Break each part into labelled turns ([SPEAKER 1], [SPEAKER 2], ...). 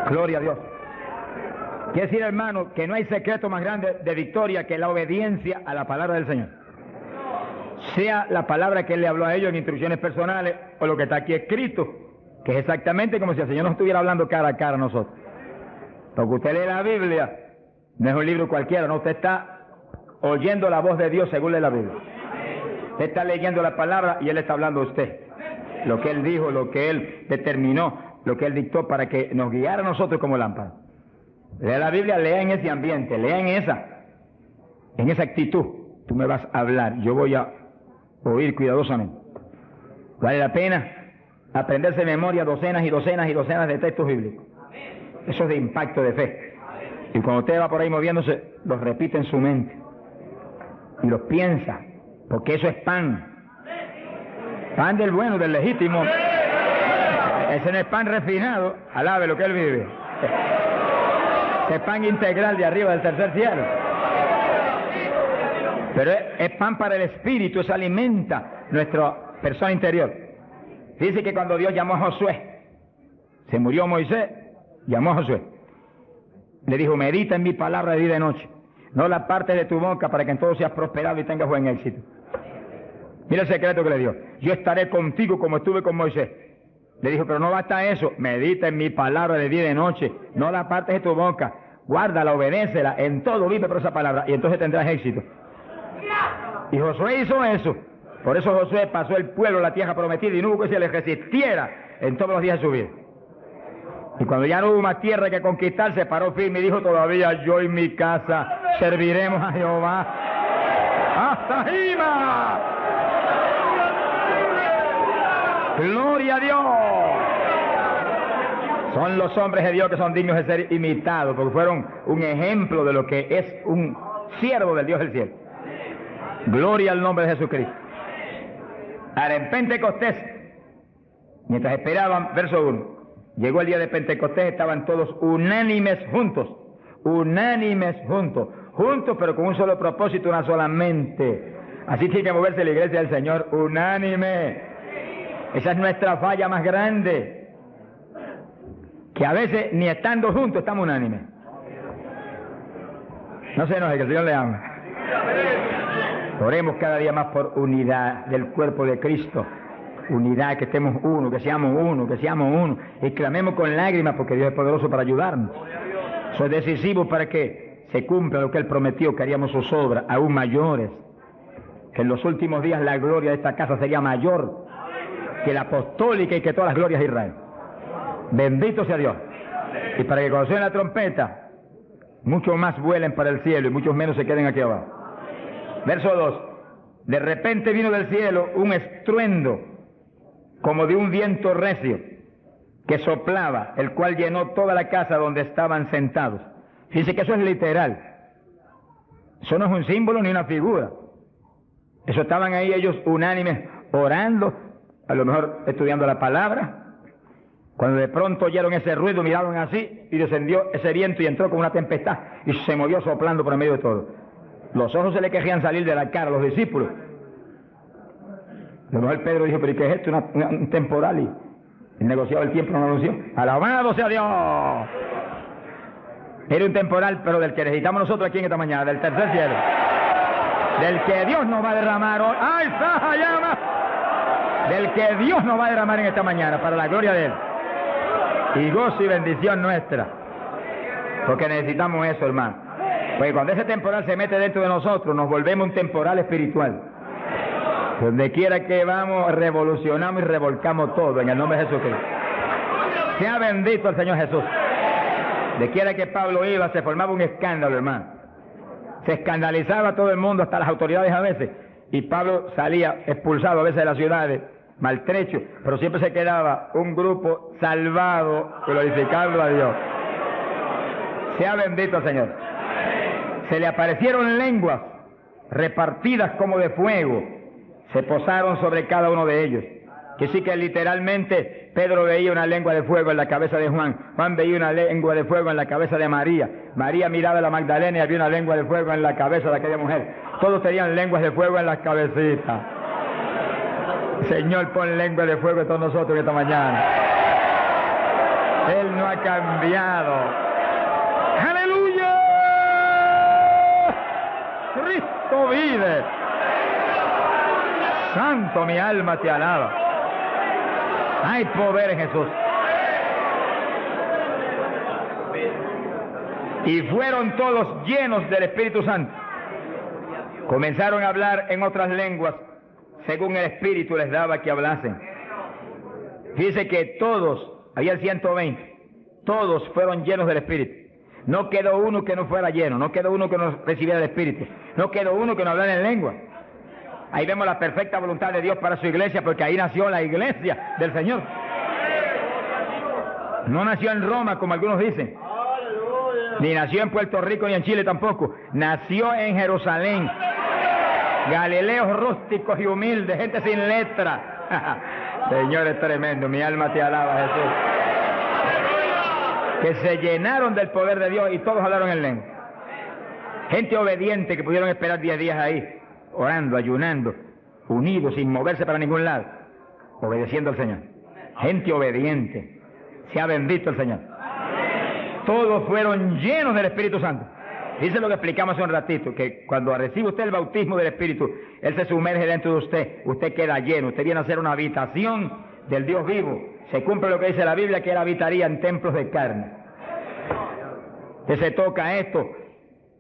[SPEAKER 1] Gloria a Dios. Quiere decir, hermano, que no hay secreto más grande de victoria que la obediencia a la palabra del Señor. Sea la palabra que Él le habló a ellos en instrucciones personales o lo que está aquí escrito, que es exactamente como si el Señor nos estuviera hablando cara a cara a nosotros. Porque usted lee la Biblia, no es un libro cualquiera, no, usted está oyendo la voz de Dios según lee la Biblia. Usted está leyendo la palabra y Él está hablando a usted. Lo que Él dijo, lo que Él determinó, lo que Él dictó para que nos guiara a nosotros como lámpara. Lea la Biblia, lea en ese ambiente, lea en esa actitud. Tú me vas a hablar, yo voy a oír cuidadosamente. Vale la pena aprenderse de memoria docenas y docenas y docenas de textos bíblicos. Eso es de impacto de fe. Y cuando usted va por ahí moviéndose, los repite en su mente. Y los piensa, porque eso es pan. Pan del bueno, del legítimo. Ese no es pan refinado, alabe lo que Él vive. Ese pan integral de arriba del tercer cielo. Pero es pan para el espíritu, eso alimenta nuestra persona interior. Dice que cuando Dios llamó a Josué, se murió Moisés, llamó a Josué. Le dijo, medita en mi palabra de día y de noche. No la partes de tu boca para que en todo seas prosperado y tengas buen éxito. Mira el secreto que le dio. Yo estaré contigo como estuve con Moisés. Le dijo, pero no basta eso. Medita en mi palabra de día y de noche. No la partes de tu boca. Guárdala, obedécela. En todo vive por esa palabra. Y entonces tendrás éxito. Y Josué hizo eso. Por eso Josué pasó el pueblo a la tierra prometida y no hubo que se le resistiera en todos los días de su vida. Y cuando ya no hubo más tierra que conquistar, se paró firme y dijo, todavía yo y mi casa serviremos a Jehová. ¡Hasta arriba! ¡Gloria a Dios! Son los hombres de Dios que son dignos de ser imitados, porque fueron un ejemplo de lo que es un siervo del Dios del cielo. Gloria al nombre de Jesucristo. Ahora, en Pentecostés, mientras esperaban, verso 1, llegó el día de Pentecostés, estaban todos unánimes juntos, juntos pero con un solo propósito, una sola mente. Así tiene que moverse la iglesia del Señor, unánime. Esa es nuestra falla más grande, que a veces ni estando juntos estamos unánimes. No se enoje, que el Señor le ama. Oremos cada día más por unidad del cuerpo de Cristo. Unidad, que estemos uno, que seamos uno. Y clamemos con lágrimas porque Dios es poderoso para ayudarnos. Eso es decisivo para que se cumpla lo que Él prometió, que haríamos sus obras aún mayores. Que en los últimos días la gloria de esta casa sería mayor que la apostólica y que todas las glorias de Israel. Bendito sea Dios. Y para que cuando suene la trompeta, muchos más vuelen para el cielo y muchos menos se queden aquí abajo. Verso 2. De repente vino del cielo un estruendo como de un viento recio que soplaba, el cual llenó toda la casa donde estaban sentados. Dice que eso es literal. Eso no es un símbolo ni una figura. Eso estaban ahí ellos unánimes orando, a lo mejor estudiando la palabra. Cuando de pronto oyeron ese ruido, miraron así y descendió ese viento y entró como una tempestad y se movió soplando por el medio de todo. Los ojos se le querían salir de la cara a los discípulos. A lo mejor Pedro dijo, pero ¿y qué es esto? Un temporal. Y el negociado del tiempo no lo anunció. ¡Alabado sea Dios! Era un temporal, pero del que necesitamos nosotros aquí en esta mañana, del tercer cielo. Del que Dios nos va a derramar hoy. ¡Ay, Saja, llama! Del que Dios nos va a derramar en esta mañana, para la gloria de Él. Y gozo y bendición nuestra. Porque necesitamos eso, hermano. Porque cuando ese temporal se mete dentro de nosotros, nos volvemos un temporal espiritual. Donde quiera que vamos, revolucionamos y revolcamos todo en el nombre de Jesucristo. Sea bendito el Señor Jesús. De quiera que Pablo iba, se formaba un escándalo, hermano. Se escandalizaba todo el mundo, hasta las autoridades a veces. Y Pablo salía expulsado a veces de las ciudades, maltrecho, pero siempre se quedaba un grupo salvado, glorificando a Dios. Sea bendito el Señor. Se le aparecieron lenguas repartidas como de fuego, se posaron sobre cada uno de ellos. Que sí que literalmente Pedro veía una lengua de fuego en la cabeza de Juan, Juan veía una lengua de fuego en la cabeza de María, María miraba a la Magdalena y había una lengua de fuego en la cabeza de aquella mujer. Todos tenían lenguas de fuego en las cabecitas. Señor, pon lengua de fuego en todos nosotros esta mañana. Él no ha cambiado. ¡Aleluya! Cristo vive. Santo, mi alma te alaba. Hay poder en Jesús. Y fueron todos llenos del Espíritu Santo. Comenzaron a hablar en otras lenguas, según el Espíritu les daba que hablasen. Dice que todos, había 120, todos fueron llenos del Espíritu. No quedó uno que no fuera lleno, no quedó uno que no recibiera el Espíritu, no quedó uno que no hablara en lengua. Ahí vemos la perfecta voluntad de Dios para su iglesia, porque ahí nació la iglesia del Señor. No nació en Roma, como algunos dicen, ni nació en Puerto Rico, ni en Chile tampoco. Nació en Jerusalén. Galileos rústicos y humildes, gente sin letra. Señor, es tremendo, mi alma te alaba, Jesús. Que se llenaron del poder de Dios y todos hablaron en lengua. Gente obediente que pudieron esperar 10 días ahí, orando, ayunando, unidos, sin moverse para ningún lado, obedeciendo al Señor. Gente obediente. Sea bendito el Señor. Todos fueron llenos del Espíritu Santo. Dice lo que explicamos hace un ratito, que cuando recibe usted el bautismo del Espíritu, Él se sumerge dentro de usted, usted queda lleno, usted viene a ser una habitación del Dios vivo. Se cumple lo que dice la Biblia, que Él habitaría en templos de carne. Usted se toca esto.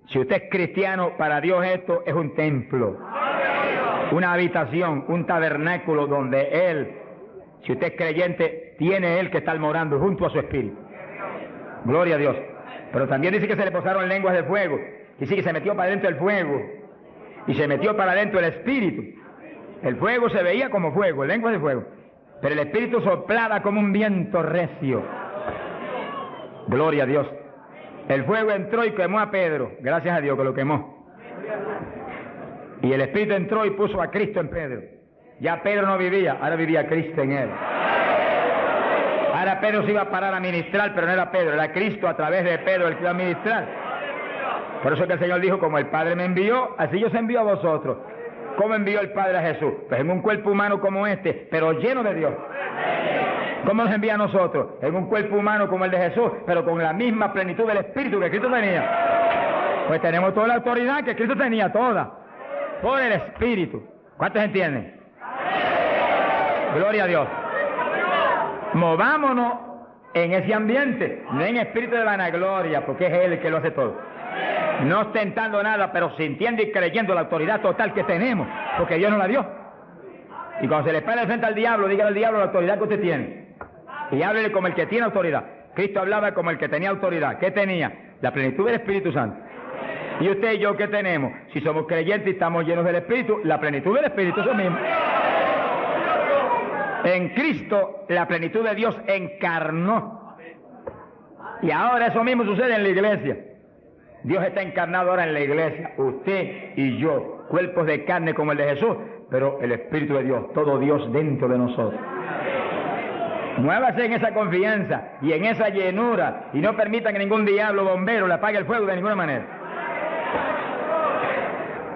[SPEAKER 1] Si usted es cristiano, para Dios esto es un templo, una habitación, un tabernáculo donde Él, si usted es creyente, tiene Él que estar morando junto a su Espíritu. Gloria a Dios. Pero también dice que se le posaron lenguas de fuego. Dice que se metió para adentro el fuego y se metió para adentro el Espíritu. El fuego se veía como fuego, lenguas de fuego, pero el Espíritu soplaba como un viento recio. Gloria a Dios. El fuego entró y quemó a Pedro. Gracias a Dios que lo quemó. Y el Espíritu entró y puso a Cristo en Pedro. Ya Pedro no vivía, ahora vivía Cristo en él. Ahora Pedro se iba a parar a ministrar, pero no era Pedro, era Cristo a través de Pedro el que iba a ministrar. Por eso que el Señor dijo, como el Padre me envió, así yo os envío a vosotros. ¿Cómo envió el Padre a Jesús? Pues en un cuerpo humano como este, pero lleno de Dios. ¿Cómo nos envía a nosotros? En un cuerpo humano como el de Jesús, pero con la misma plenitud del Espíritu que Cristo tenía. Pues tenemos toda la autoridad que Cristo tenía, toda, por el Espíritu. ¿Cuántos entienden? Gloria a Dios. Movámonos en ese ambiente, no en espíritu de vanagloria, porque es Él el que lo hace todo. No ostentando nada, pero sintiendo y creyendo la autoridad total que tenemos, porque Dios nos la dio. Y cuando se le para frente al diablo, dígale al diablo la autoridad que usted tiene. Y háblele como el que tiene autoridad. Cristo hablaba como el que tenía autoridad. ¿Qué tenía? La plenitud del Espíritu Santo. ¿Y usted y yo qué tenemos? Si somos creyentes y estamos llenos del Espíritu, la plenitud del Espíritu es lo mismo. En Cristo la plenitud de Dios encarnó. Y ahora eso mismo sucede en la iglesia. Dios está encarnado ahora en la iglesia. Usted y yo, cuerpos de carne como el de Jesús, pero el Espíritu de Dios, todo Dios dentro de nosotros. Muévase en esa confianza y en esa llenura y no permita que ningún diablo bombero le apague el fuego de ninguna manera.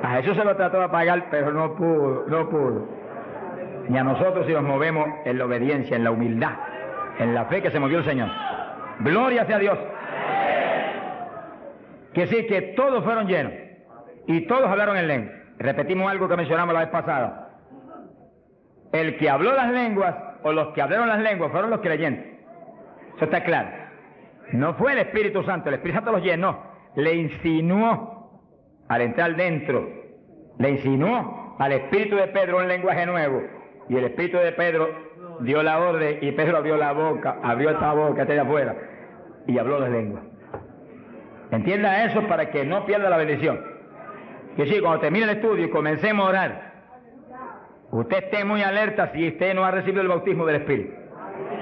[SPEAKER 1] A Jesús se lo trató de apagar, pero no pudo. Ni a nosotros si nos movemos en la obediencia, en la humildad, en la fe que se movió el Señor. Gloria sea a Dios. Que sí, que todos fueron llenos y todos hablaron en lengua. Repetimos algo que mencionamos la vez pasada. El que habló las lenguas o los que hablaron las lenguas fueron los creyentes. Eso está claro. No fue el Espíritu Santo, el Espíritu Santo los llenó, le insinuó al entrar dentro, le insinuó al Espíritu de Pedro un lenguaje nuevo. Y el Espíritu de Pedro dio la orden y Pedro abrió la boca, abrió esta boca, esta de afuera, y habló las lenguas. Entienda eso para que no pierda la bendición. Que sí, cuando termine el estudio y comencemos a orar, usted esté muy alerta si usted no ha recibido el bautismo del Espíritu.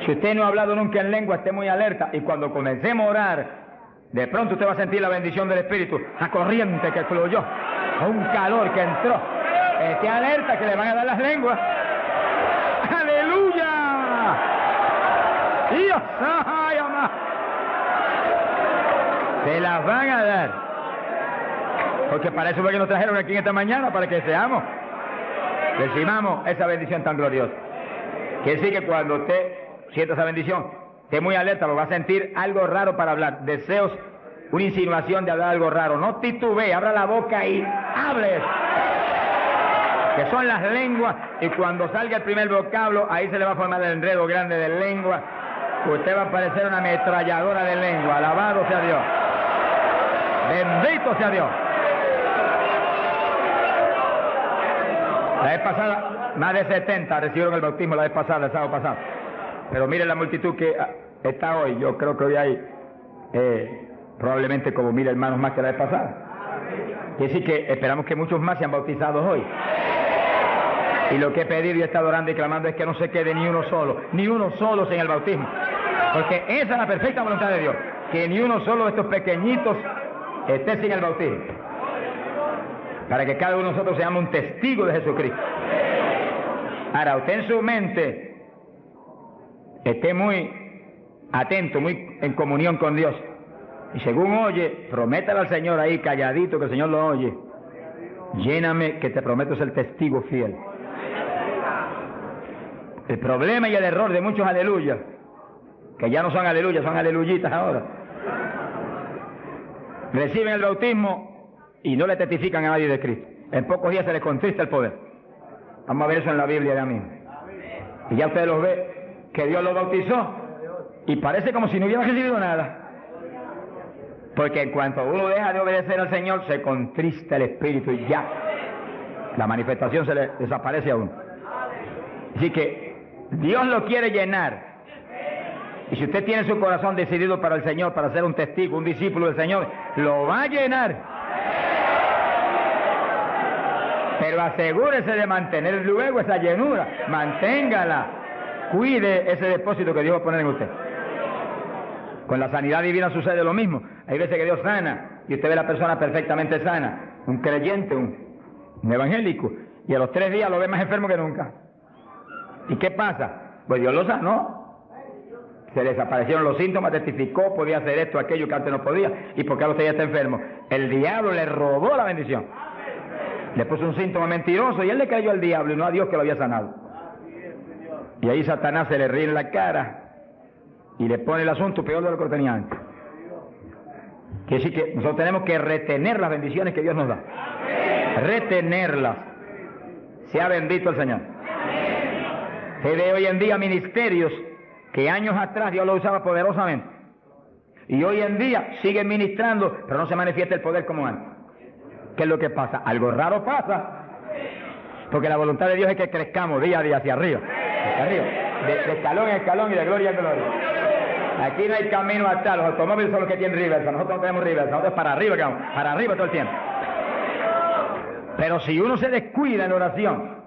[SPEAKER 1] Si usted no ha hablado nunca en lengua, esté muy alerta. Y cuando comencemos a orar, de pronto usted va a sentir la bendición del Espíritu, la corriente que fluyó, un calor que entró. Esté alerta que le van a dar las lenguas. ¡Aleluya! ¡Dios! ¡Ay, amá! Se las van a dar. Porque para eso fue que nos trajeron aquí en esta mañana, para que seamos, recibamos esa bendición tan gloriosa. Que sí, que cuando usted sienta esa bendición, Esté muy alerta, lo va a sentir algo raro para hablar. Deseos, una insinuación de hablar algo raro. No titubee, abra la boca y hable. Que son las lenguas, y cuando salga el primer vocablo, ahí se le va a formar el enredo grande de lengua. Usted va a parecer una ametralladora de lengua. Alabado sea Dios. Bendito sea Dios. La vez pasada, más de 70 recibieron el bautismo la vez pasada, el sábado pasado. Pero miren la multitud que está hoy. Yo creo que hoy hay probablemente como 1000 hermanos más que la vez pasada. Quiere decir que esperamos que muchos más sean bautizados hoy. Y lo que he pedido y he estado orando y clamando es que no se quede ni uno solo sin el bautismo. Porque esa es la perfecta voluntad de Dios, que ni uno solo de estos pequeñitos esté sin el bautismo. Para que cada uno de nosotros seamos un testigo de Jesucristo. Ahora, usted en su mente esté muy atento, muy en comunión con Dios. Y según oye, prométale al Señor ahí calladito que el Señor lo oye. Lléname que te prometo ser testigo fiel. El problema y el error de muchos aleluyas, que ya no son aleluyas, son aleluyitas ahora, reciben el bautismo y no le testifican a nadie de Cristo. En pocos días se les contrista el poder. Vamos a ver eso en la Biblia ya mismo. Y ya ustedes los ve que Dios los bautizó y parece como si no hubiera recibido nada. Porque en cuanto uno deja de obedecer al Señor, se contrista el Espíritu y ya la manifestación se le desaparece a uno. Así que Dios lo quiere llenar. Y si usted tiene su corazón decidido para el Señor, para ser un testigo, un discípulo del Señor, lo va a llenar. Pero asegúrese de mantener luego esa llenura. Manténgala. Cuide ese depósito que Dios va a poner en usted. Con la sanidad divina sucede lo mismo. Hay veces que Dios sana y usted ve a la persona perfectamente sana. Un creyente, un evangélico. Y a los 3 días lo ve más enfermo que nunca. ¿Y qué pasa? Pues Dios lo sanó. Se le desaparecieron los síntomas, testificó, podía hacer esto, aquello que antes no podía. ¿Y por qué ahora usted ya está enfermo? El diablo le robó la bendición. Le puso un síntoma mentiroso y él le creyó al diablo y no a Dios que lo había sanado. Y ahí Satanás se le ríe en la cara y le pone el asunto peor de lo que lo tenía antes. Quiere decir que nosotros tenemos que retener las bendiciones que Dios nos da. Retenerlas. Sea bendito el Señor. Se ve hoy en día ministerios que años atrás Dios lo usaba poderosamente. Y hoy en día siguen ministrando, pero no se manifiesta el poder como antes. ¿Qué es lo que pasa? Algo raro pasa. Porque la voluntad de Dios es que crezcamos día a día hacia arriba. Hacia arriba. De escalón en escalón y de gloria en gloria. Aquí no hay camino atrás. Los automóviles son los que tienen reversa. Nosotros no tenemos reversa. Nosotros es para arriba que vamos. Para arriba todo el tiempo. Pero si uno se descuida en oración,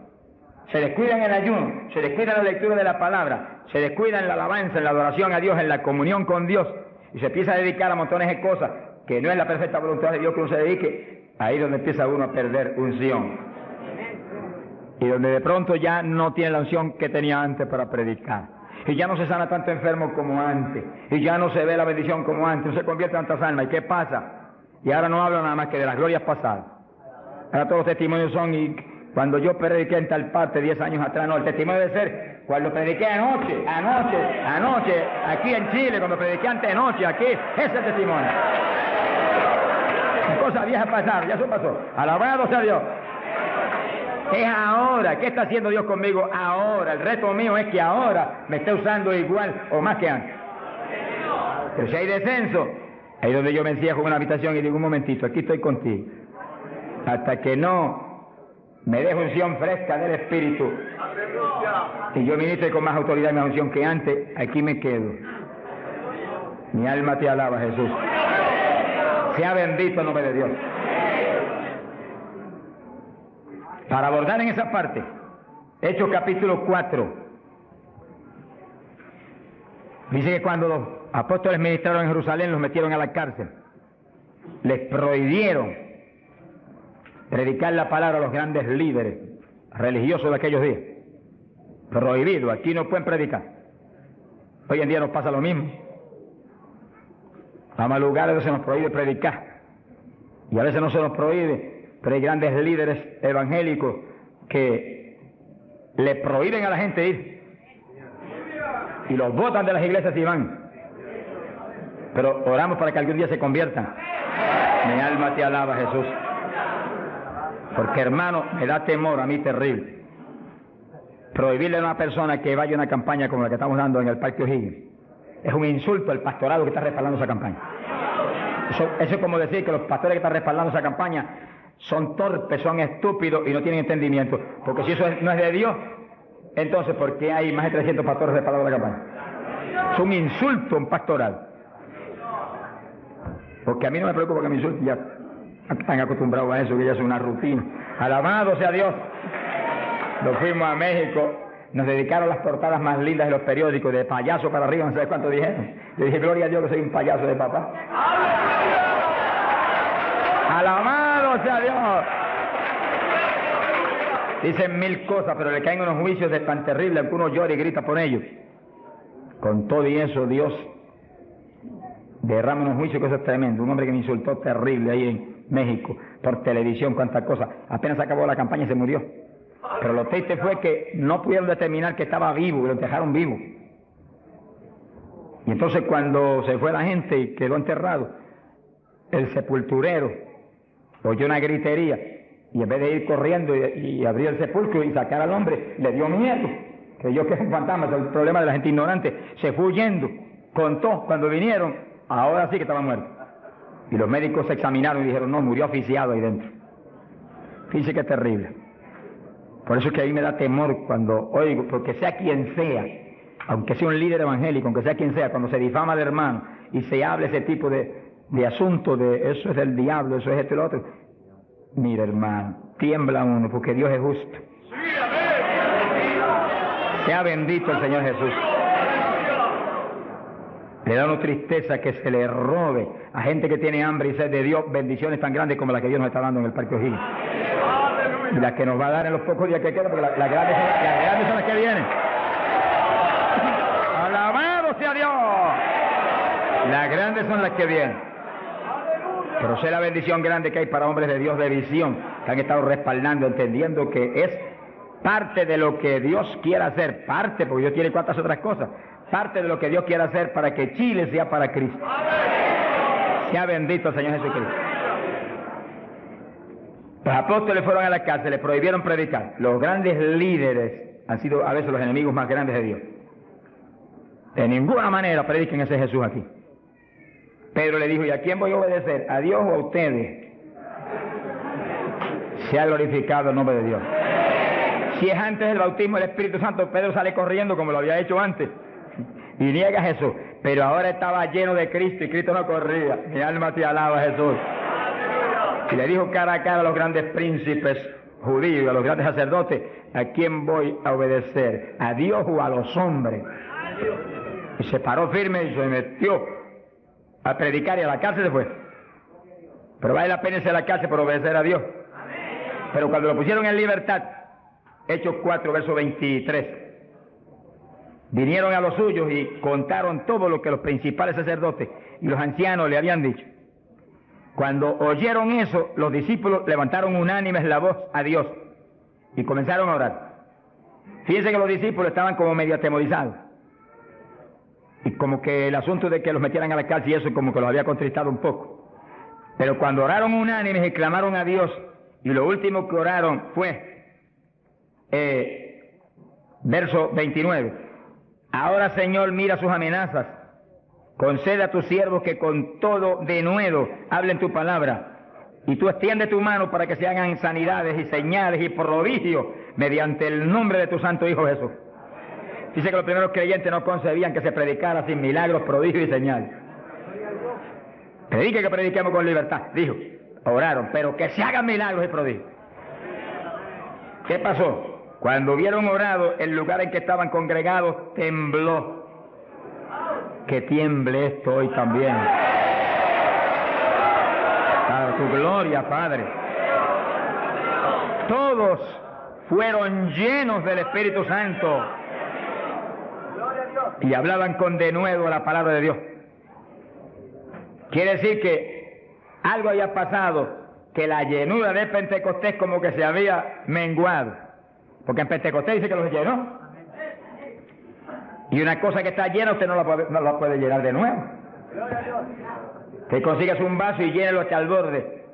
[SPEAKER 1] se descuida en el ayuno, se descuida en la lectura de la palabra, se descuida en la alabanza, en la adoración a Dios, en la comunión con Dios, y se empieza a dedicar a montones de cosas que no es la perfecta voluntad de Dios que uno se dedique, ahí es donde empieza uno a perder unción. Y donde de pronto ya no tiene la unción que tenía antes para predicar. Y ya no se sana tanto enfermo como antes. Y ya no se ve la bendición como antes. No se convierte en tantas almas. ¿Y qué pasa? Y ahora no hablo nada más que de las glorias pasadas. Ahora todos los testimonios son, y cuando yo prediqué en tal parte 10 años atrás, no, el testimonio debe ser cuando prediqué anoche, aquí en Chile, cuando prediqué antenoche, aquí, ese es el testimonio. Cosas viejas pasaron, ya eso pasó. Alabado sea Dios. Es ahora. ¿Qué está haciendo Dios conmigo ahora? El reto mío es que ahora me esté usando igual o más que antes. Pero si hay descenso, ahí donde yo me encierro en una habitación y digo, un momentito, aquí estoy contigo. Hasta que no me deje unción fresca del Espíritu y yo ministre con más autoridad y más unción que antes, aquí me quedo. Mi alma te alaba, Jesús. Sea bendito el nombre de Dios. Para abordar en esa parte, Hechos capítulo 4, dice que cuando los apóstoles ministraron en Jerusalén, los metieron a la cárcel. Les prohibieron predicar la palabra a los grandes líderes religiosos de aquellos días. Prohibido, aquí no pueden predicar. Hoy en día nos pasa lo mismo. Vamos a lugares donde se nos prohíbe predicar. Y a veces no se nos prohíbe, pero hay grandes líderes evangélicos que le prohíben a la gente ir. y los botan de las iglesias y van. Pero oramos para que algún día se conviertan. Mi alma te alaba, Jesús. Porque, hermano, me da temor a mí terrible prohibirle a una persona que vaya a una campaña como la que estamos dando en el Parque O'Higgins. Es un insulto al pastorado que está respaldando esa campaña. Eso es como decir que los pastores que están respaldando esa campaña son torpes, son estúpidos y no tienen entendimiento. Porque si eso no es de Dios, entonces ¿por qué hay más de 300 pastores respaldando la campaña? Es un insulto a un pastorado. Porque a mí no me preocupa que me insulten, ya están acostumbrados a eso, que ya es una rutina. Alabado sea Dios. Nos fuimos a México, nos dedicaron las portadas más lindas de los periódicos, de payaso para arriba, no sé cuánto dijeron. Yo dije, gloria a Dios que soy un payaso de papá. Alabado sea Dios. Dicen mil cosas, pero le caen unos juicios de tan terribles que uno llora y grita por ellos. Con todo y eso, Dios derrama unos juicios que eso es tremendo. Un hombre que me insultó terrible ahí en México, por televisión, cuántas cosas. Apenas acabó la campaña y se murió. Pero lo triste fue que no pudieron determinar que estaba vivo, y lo dejaron vivo. Y entonces cuando se fue la gente y quedó enterrado, el sepulturero oyó una gritería, y en vez de ir corriendo y abrir el sepulcro y sacar al hombre, le dio miedo. Creyó que es un fantasma, es el problema de la gente ignorante. Se fue huyendo, contó, cuando vinieron, ahora sí que estaba muerto. Y los médicos se examinaron y dijeron, no, murió asfixiado ahí dentro. Fíjese que es terrible. Por eso es que a mí me da temor cuando oigo, porque sea quien sea, aunque sea un líder evangélico, aunque sea quien sea, cuando se difama de hermano y se habla ese tipo de asunto, de eso es del diablo, eso es esto y lo otro. Mira, hermano, tiembla uno, porque Dios es justo. Sea bendito el Señor Jesús. Le da una tristeza que se le robe a gente que tiene hambre y sed de Dios bendiciones tan grandes como las que Dios nos está dando en el Parque O'Higgins. Y las que nos va a dar en los pocos días que quedan, porque las grandes son las que vienen. ¡Alabado sea Dios! Las grandes son las que vienen. Pero sé la bendición grande que hay para hombres de Dios de visión, que han estado respaldando, entendiendo que es parte de lo que Dios quiere hacer, parte, porque Dios tiene cuantas otras cosas, parte de lo que Dios quiere hacer para que Chile sea para Cristo. Sea bendito el Señor Jesucristo. Los apóstoles fueron a la cárcel, les prohibieron predicar. Los grandes líderes han sido a veces los enemigos más grandes de Dios. De ninguna manera prediquen ese Jesús aquí. Pedro le dijo, ¿y a quién voy a obedecer? ¿A Dios o a ustedes? Se ha glorificado el nombre de Dios. Si es antes del bautismo del Espíritu Santo, Pedro sale corriendo como lo había hecho antes y niega a Jesús. Pero ahora estaba lleno de Cristo y Cristo no corría. Mi alma te alaba, Jesús. Y le dijo cara a cara a los grandes príncipes judíos y a los grandes sacerdotes, ¿a quién voy a obedecer? ¿A Dios o a los hombres? Y se paró firme y se metió a predicar y a la cárcel se fue. Pero vale la pena irse a la cárcel por obedecer a Dios. Pero cuando lo pusieron en libertad, Hechos 4, verso 23, vinieron a los suyos y contaron todo lo que los principales sacerdotes y los ancianos le habían dicho. Cuando oyeron eso, los discípulos levantaron unánimes la voz a Dios y comenzaron a orar. Fíjense que los discípulos estaban como medio atemorizados. Y como que el asunto de que los metieran a la cárcel y eso como que los había contristado un poco. Pero cuando oraron unánimes y clamaron a Dios, y lo último que oraron fue, verso 29, ahora Señor mira sus amenazas, concede a tus siervos que con todo denuedo hablen tu palabra, y tú extiende tu mano para que se hagan sanidades y señales y prodigios mediante el nombre de tu santo Hijo Jesús. Dice que los primeros creyentes no concebían que se predicara sin milagros, prodigios y señales. Predique que prediquemos con libertad, dijo. Oraron, pero que se hagan milagros y prodigios. ¿Qué pasó? Cuando hubieron orado, el lugar en que estaban congregados tembló. Que tiemble esto hoy también. Para tu gloria, Padre. Todos fueron llenos del Espíritu Santo y hablaban con denuedo la palabra de Dios. Quiere decir que algo había pasado, que la llenura de Pentecostés como que se había menguado. Porque en Pentecostés dice que los llenó. Y una cosa que está llena usted no la puede llenar de nuevo. Que consigas un vaso y llénelo hasta el borde.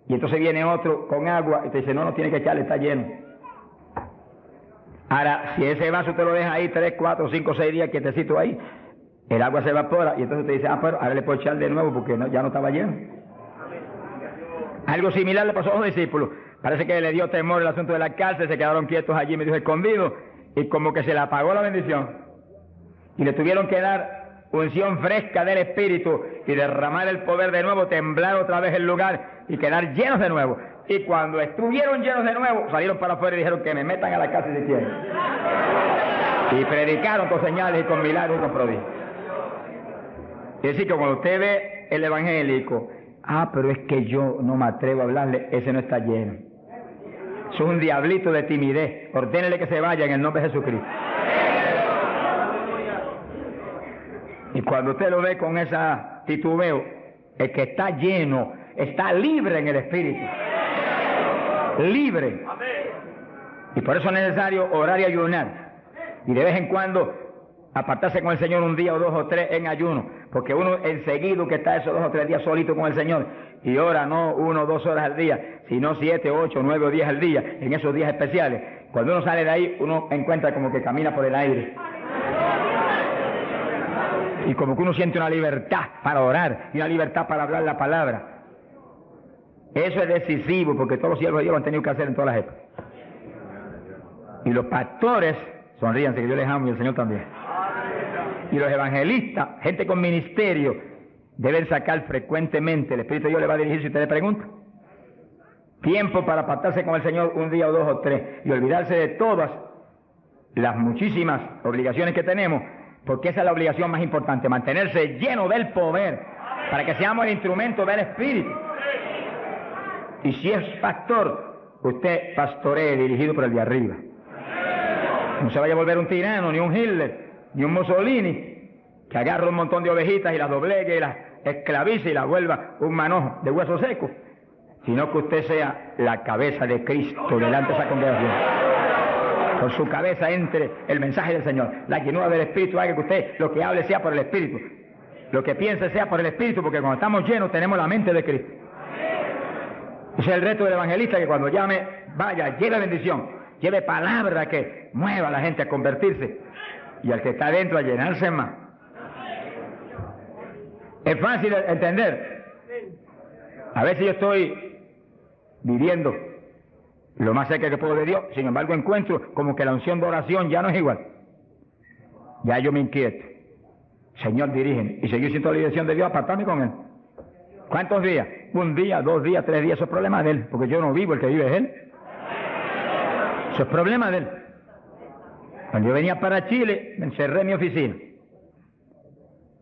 [SPEAKER 1] Y entonces viene otro con agua y te dice, no tiene que echarle, está lleno. Ahora, si ese vaso te lo deja ahí 3, 4, 5, 6 días quietecito ahí, el agua se evapora y entonces te dice, pero ahora le puedo echar de nuevo porque ya no estaba lleno. Algo similar le pasó a los discípulos. Parece que le dio temor el asunto de la cárcel, se quedaron quietos allí, medio escondidos, y como que se le apagó la bendición. Y le tuvieron que dar unción fresca del Espíritu y derramar el poder de nuevo, temblar otra vez el lugar y quedar llenos de nuevo. Y cuando estuvieron llenos de nuevo, salieron para afuera y dijeron que me metan a la cárcel si quieren. Y predicaron con señales y con milagros y con prodigios. Es decir, que cuando usted ve el evangélico, pero es que yo no me atrevo a hablarle, ese no está lleno. Eso es un diablito de timidez. Ordénele que se vaya en el nombre de Jesucristo. Y cuando usted lo ve con esa titubeo, el que está lleno, está libre en el Espíritu. Libre. Y por eso es necesario orar y ayunar. Y de vez en cuando apartarse con el Señor un día o 2 o 3 en ayuno. Porque uno enseguida que está esos 2 o 3 días solito con el Señor y ora no 1 o 2 horas al día, sino 7, 8, 9 o 10 al día, en esos días especiales. Cuando uno sale de ahí, uno encuentra como que camina por el aire. Y como que uno siente una libertad para orar y una libertad para hablar la palabra. Eso es decisivo porque todos los siervos de Dios lo han tenido que hacer en todas las épocas. Y los pastores, sonríanse que yo les amo y el Señor también. Y los evangelistas, gente con ministerio, deben sacar frecuentemente, el Espíritu de Dios le va a dirigir si usted le pregunta. Tiempo para apartarse con el Señor un día o 2 o 3 y olvidarse de todas las muchísimas obligaciones que tenemos. Porque esa es la obligación más importante, mantenerse lleno del poder, para que seamos el instrumento del Espíritu. Y si es pastor, usted pastoree dirigido por el de arriba. No se vaya a volver un tirano, ni un Hitler, ni un Mussolini, que agarre un montón de ovejitas y las doblegue y las esclavice y las vuelva un manojo de hueso seco, sino que usted sea la cabeza de Cristo delante de esa congregación. Por su cabeza entre el mensaje del Señor. La llenura del Espíritu haga que usted lo que hable sea por el Espíritu. Lo que piense sea por el Espíritu, porque cuando estamos llenos tenemos la mente de Cristo. Ese es el reto del evangelista, que cuando llame, vaya, lleve bendición, lleve palabra que mueva a la gente a convertirse. Y al que está adentro a llenarse más. Es fácil entender. A veces yo estoy viviendo lo más cerca que puedo de Dios, sin embargo encuentro como que la unción de oración ya no es igual. Ya yo me inquieto. Señor, dirígeme. Y seguir siendo la dirección de Dios, apartarme con Él. ¿Cuántos días? 1 día, 2 días, 3 días, eso es problema de Él, porque yo no vivo, el que vive es Él. Eso es problema de Él. Cuando yo venía para Chile, me encerré en mi oficina.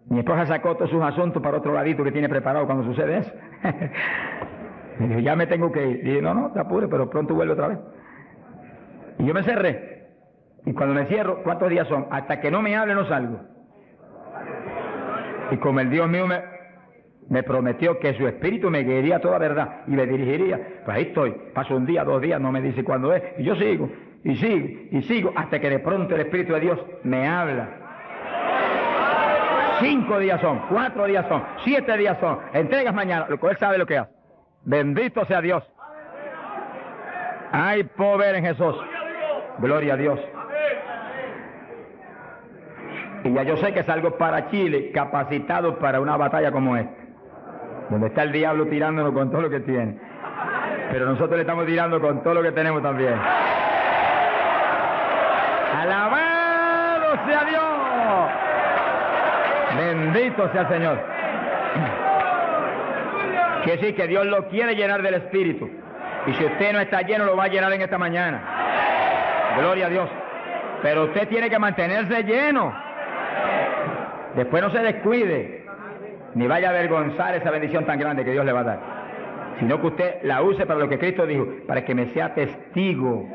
[SPEAKER 1] Mi esposa sacó todos sus asuntos para otro ladito que tiene preparado cuando sucede eso. Me dijo, ya me tengo que ir. Y dije, no, te apures, pero pronto vuelve otra vez. Y yo me cerré. Y cuando me cierro, ¿cuántos días son? Hasta que no me hable, no salgo. Y como el Dios mío me prometió que su espíritu me guiaría a toda verdad y me dirigiría, pues ahí estoy. Paso 1 día, 2 días, no me dice cuándo es. Y yo sigo, y sigo, y sigo, hasta que de pronto el Espíritu de Dios me habla. 5 días son, 4 días son, 7 días son. Entregas mañana, lo que Él sabe lo que hace. Bendito sea Dios. Hay poder en Jesús. Gloria a Dios. Y ya yo sé que salgo para Chile capacitado para una batalla como esta, donde está el diablo tirándonos con todo lo que tiene. Pero nosotros le estamos tirando con todo lo que tenemos también. ¡Alabado sea Dios! Bendito sea el Señor. Quiere decir que Dios lo quiere llenar del Espíritu. Y si usted no está lleno, lo va a llenar en esta mañana. Gloria a Dios. Pero usted tiene que mantenerse lleno. Después no se descuide, ni vaya a avergonzar esa bendición tan grande que Dios le va a dar. Sino que usted la use para lo que Cristo dijo, para que me sea testigo.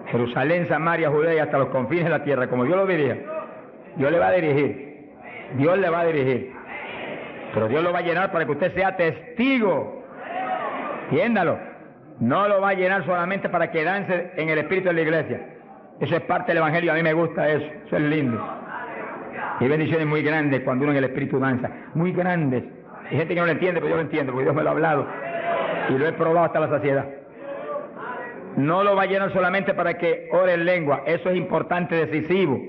[SPEAKER 1] Jerusalén, Samaria, Judea y hasta los confines de la tierra, como Dios lo diría. Dios le va a dirigir. Dios le va a dirigir. Pero Dios lo va a llenar para que usted sea testigo. Entiéndalo. No lo va a llenar solamente para quedarse en el espíritu de la iglesia. Eso es parte del Evangelio, a mí me gusta eso, eso es lindo. Y hay bendiciones muy grandes cuando uno en el Espíritu danza, muy grandes. Hay gente que no lo entiende, pero yo lo entiendo, porque Dios me lo ha hablado y lo he probado hasta la saciedad. No lo va a llenar solamente para que ore en lengua, eso es importante, decisivo,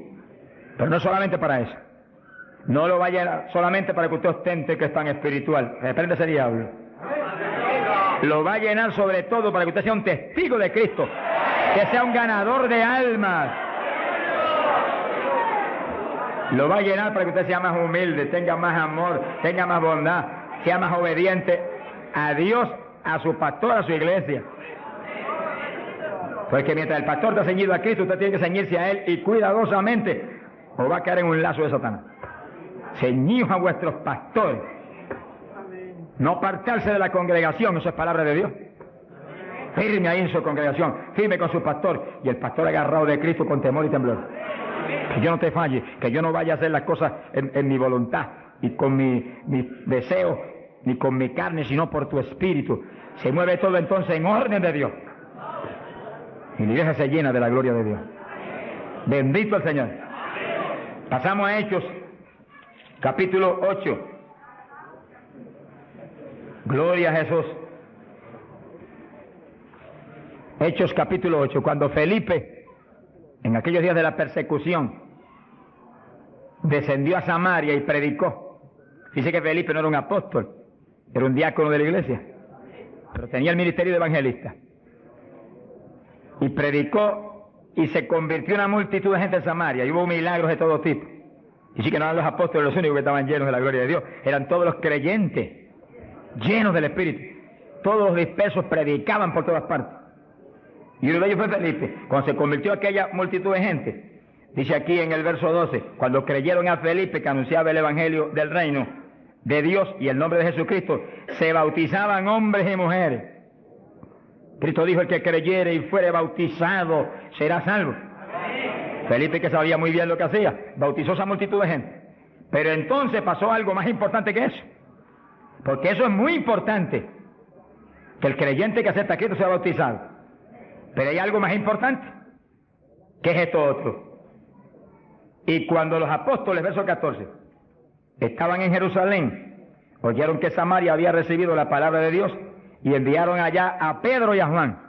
[SPEAKER 1] pero no solamente para eso. No lo va a llenar solamente para que usted ostente que es tan espiritual, reprende ese diablo. Lo va a llenar sobre todo para que usted sea un testigo de Cristo, que sea un ganador de almas. Lo va a llenar para que usted sea más humilde, tenga más amor, tenga más bondad, sea más obediente a Dios, a su pastor, a su iglesia. Porque mientras el pastor está ceñido a Cristo, usted tiene que ceñirse a Él y cuidadosamente, o va a caer en un lazo de Satanás. Ceñidos a vuestros pastores. No apartarse de la congregación, eso es palabra de Dios. Firme ahí en su congregación, firme con su pastor, y el pastor agarrado de Cristo con temor y temblor. Que yo no te falle, que yo no vaya a hacer las cosas en mi voluntad y con mi deseo, ni con mi carne, sino por tu espíritu. Se mueve todo entonces en orden de Dios. Y la iglesia se llena de la gloria de Dios. Bendito el Señor. Pasamos a Hechos, capítulo 8. Gloria a Jesús. Hechos capítulo 8. Cuando Felipe, en aquellos días de la persecución, descendió a Samaria y predicó. Dice que Felipe no era un apóstol, era un diácono de la iglesia, pero tenía el ministerio de evangelista. Y predicó y se convirtió una multitud de gente en Samaria, y hubo milagros de todo tipo. Y sí que no eran los apóstoles los únicos que estaban llenos de la gloria de Dios, eran todos los creyentes, llenos del Espíritu. Todos los dispersos predicaban por todas partes. Y uno de ellos fue Felipe. Cuando se convirtió aquella multitud de gente, dice aquí en el verso 12, cuando creyeron a Felipe que anunciaba el Evangelio del reino de Dios y el nombre de Jesucristo, se bautizaban hombres y mujeres. Cristo dijo, el que creyere y fuere bautizado será salvo. Felipe, que sabía muy bien lo que hacía, bautizó a esa multitud de gente. Pero entonces pasó algo más importante que eso. Porque eso es muy importante, que el creyente que acepta a Cristo sea bautizado. Pero hay algo más importante, que es esto otro. Y cuando los apóstoles, verso 14, estaban en Jerusalén, oyeron que Samaria había recibido la palabra de Dios, y enviaron allá a Pedro y a Juan,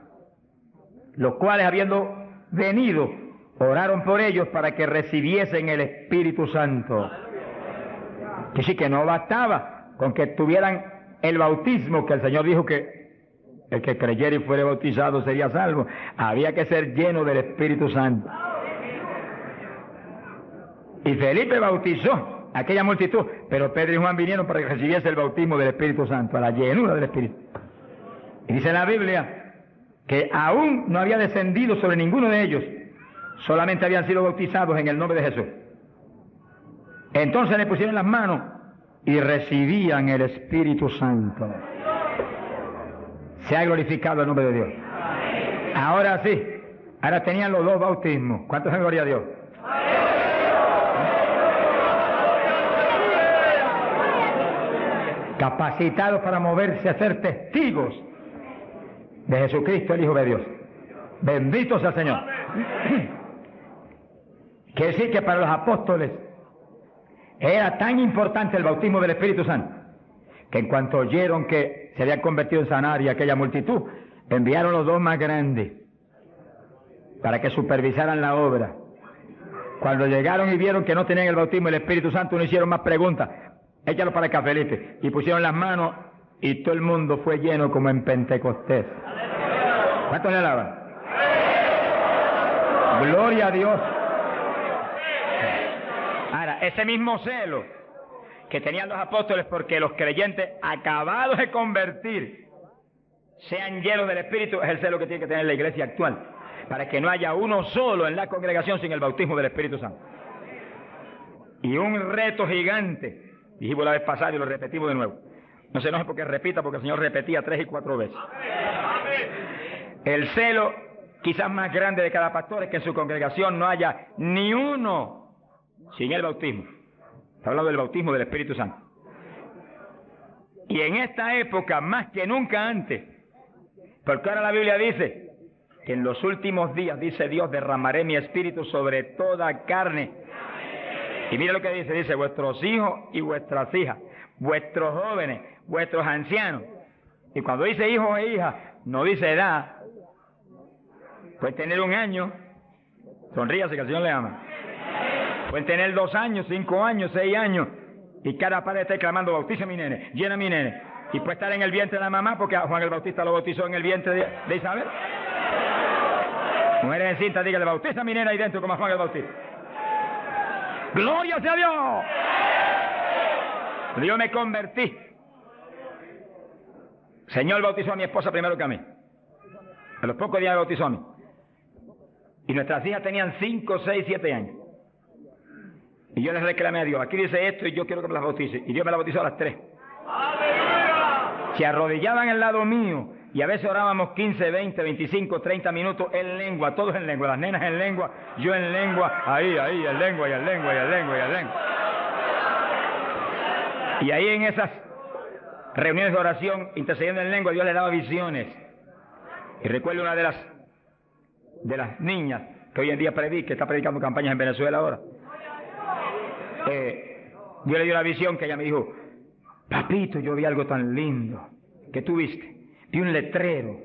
[SPEAKER 1] los cuales, habiendo venido, oraron por ellos para que recibiesen el Espíritu Santo. Que sí, que no bastaba con que tuvieran el bautismo, que el Señor dijo que el que creyera y fuere bautizado sería salvo. Había que ser lleno del Espíritu Santo. Y Felipe bautizó a aquella multitud, pero Pedro y Juan vinieron para que recibiese el bautismo del Espíritu Santo, a la llenura del Espíritu. Y dice la Biblia que aún no había descendido sobre ninguno de ellos, solamente habían sido bautizados en el nombre de Jesús. Entonces le pusieron las manos y recibían el Espíritu Santo. Se ha glorificado el nombre de Dios. Ahora sí, ahora tenían los dos bautismos. ¿Cuántos en gloria a Dios? Capacitados para moverse a ser testigos de Jesucristo, el Hijo de Dios. Bendito sea el Señor. Quiere decir que para los apóstoles era tan importante el bautismo del Espíritu Santo, que en cuanto oyeron que se había convertido en Samaria aquella multitud, enviaron los dos más grandes para que supervisaran la obra. Cuando llegaron y vieron que no tenían el bautismo del Espíritu Santo, no hicieron más preguntas. Échalo para acá, Felipe. Y pusieron las manos y todo el mundo fue lleno como en Pentecostés. ¿Cuántos le alaban? Gloria a Dios. Ahora, ese mismo celo que tenían los apóstoles porque los creyentes acabados de convertir sean llenos del Espíritu, es el celo que tiene que tener la iglesia actual, para que no haya uno solo en la congregación sin el bautismo del Espíritu Santo. Y un reto gigante, dijimos la vez pasada y lo repetimos de nuevo. No se enoje porque repita, porque el Señor repetía 3 y 4 veces. El celo quizás más grande de cada pastor es que en su congregación no haya ni uno sin el bautismo. Está hablando del bautismo del Espíritu Santo. Y en esta época, más que nunca antes, porque ahora la Biblia dice en los últimos días, dice Dios, derramaré mi espíritu sobre toda carne. Y mira lo que dice, vuestros hijos y vuestras hijas, vuestros jóvenes, vuestros ancianos. Y cuando dice hijos e hijas, no dice edad. Pueden tener 1 año, sonríase que el Señor le ama. Pueden tener 2 años, 5 años, 6 años, y cada padre está clamando, bautiza a mi nene, llena a mi nene. Y puede estar en el vientre de la mamá, porque a Juan el Bautista lo bautizó en el vientre de Isabel. Mujeres en cinta, dígale, bautiza a mi nena ahí dentro como a Juan el Bautista. ¡Gloria sea Dios! Yo me convertí. El Señor bautizó a mi esposa primero que a mí. A los pocos días me bautizó a mí. Y nuestras hijas tenían 5, 6, 7 años. Y yo les reclamé a Dios, aquí dice esto y yo quiero que me las bautice. Y Dios me las bautizó a las 3. Se arrodillaban al lado mío y a veces orábamos 15, 20, 25, 30 minutos en lengua, todos en lengua, las nenas en lengua, yo en lengua, ahí, en lengua, y en lengua, y en lengua, y en lengua. Y ahí en esas reuniones de oración, intercediendo en lengua, Dios le daba visiones. Y recuerdo una de las niñas que hoy en día está predicando campañas en Venezuela ahora. Dios le dio la visión que ella me dijo, papito, yo vi algo tan lindo. ¿Qué tú viste? Vi un letrero.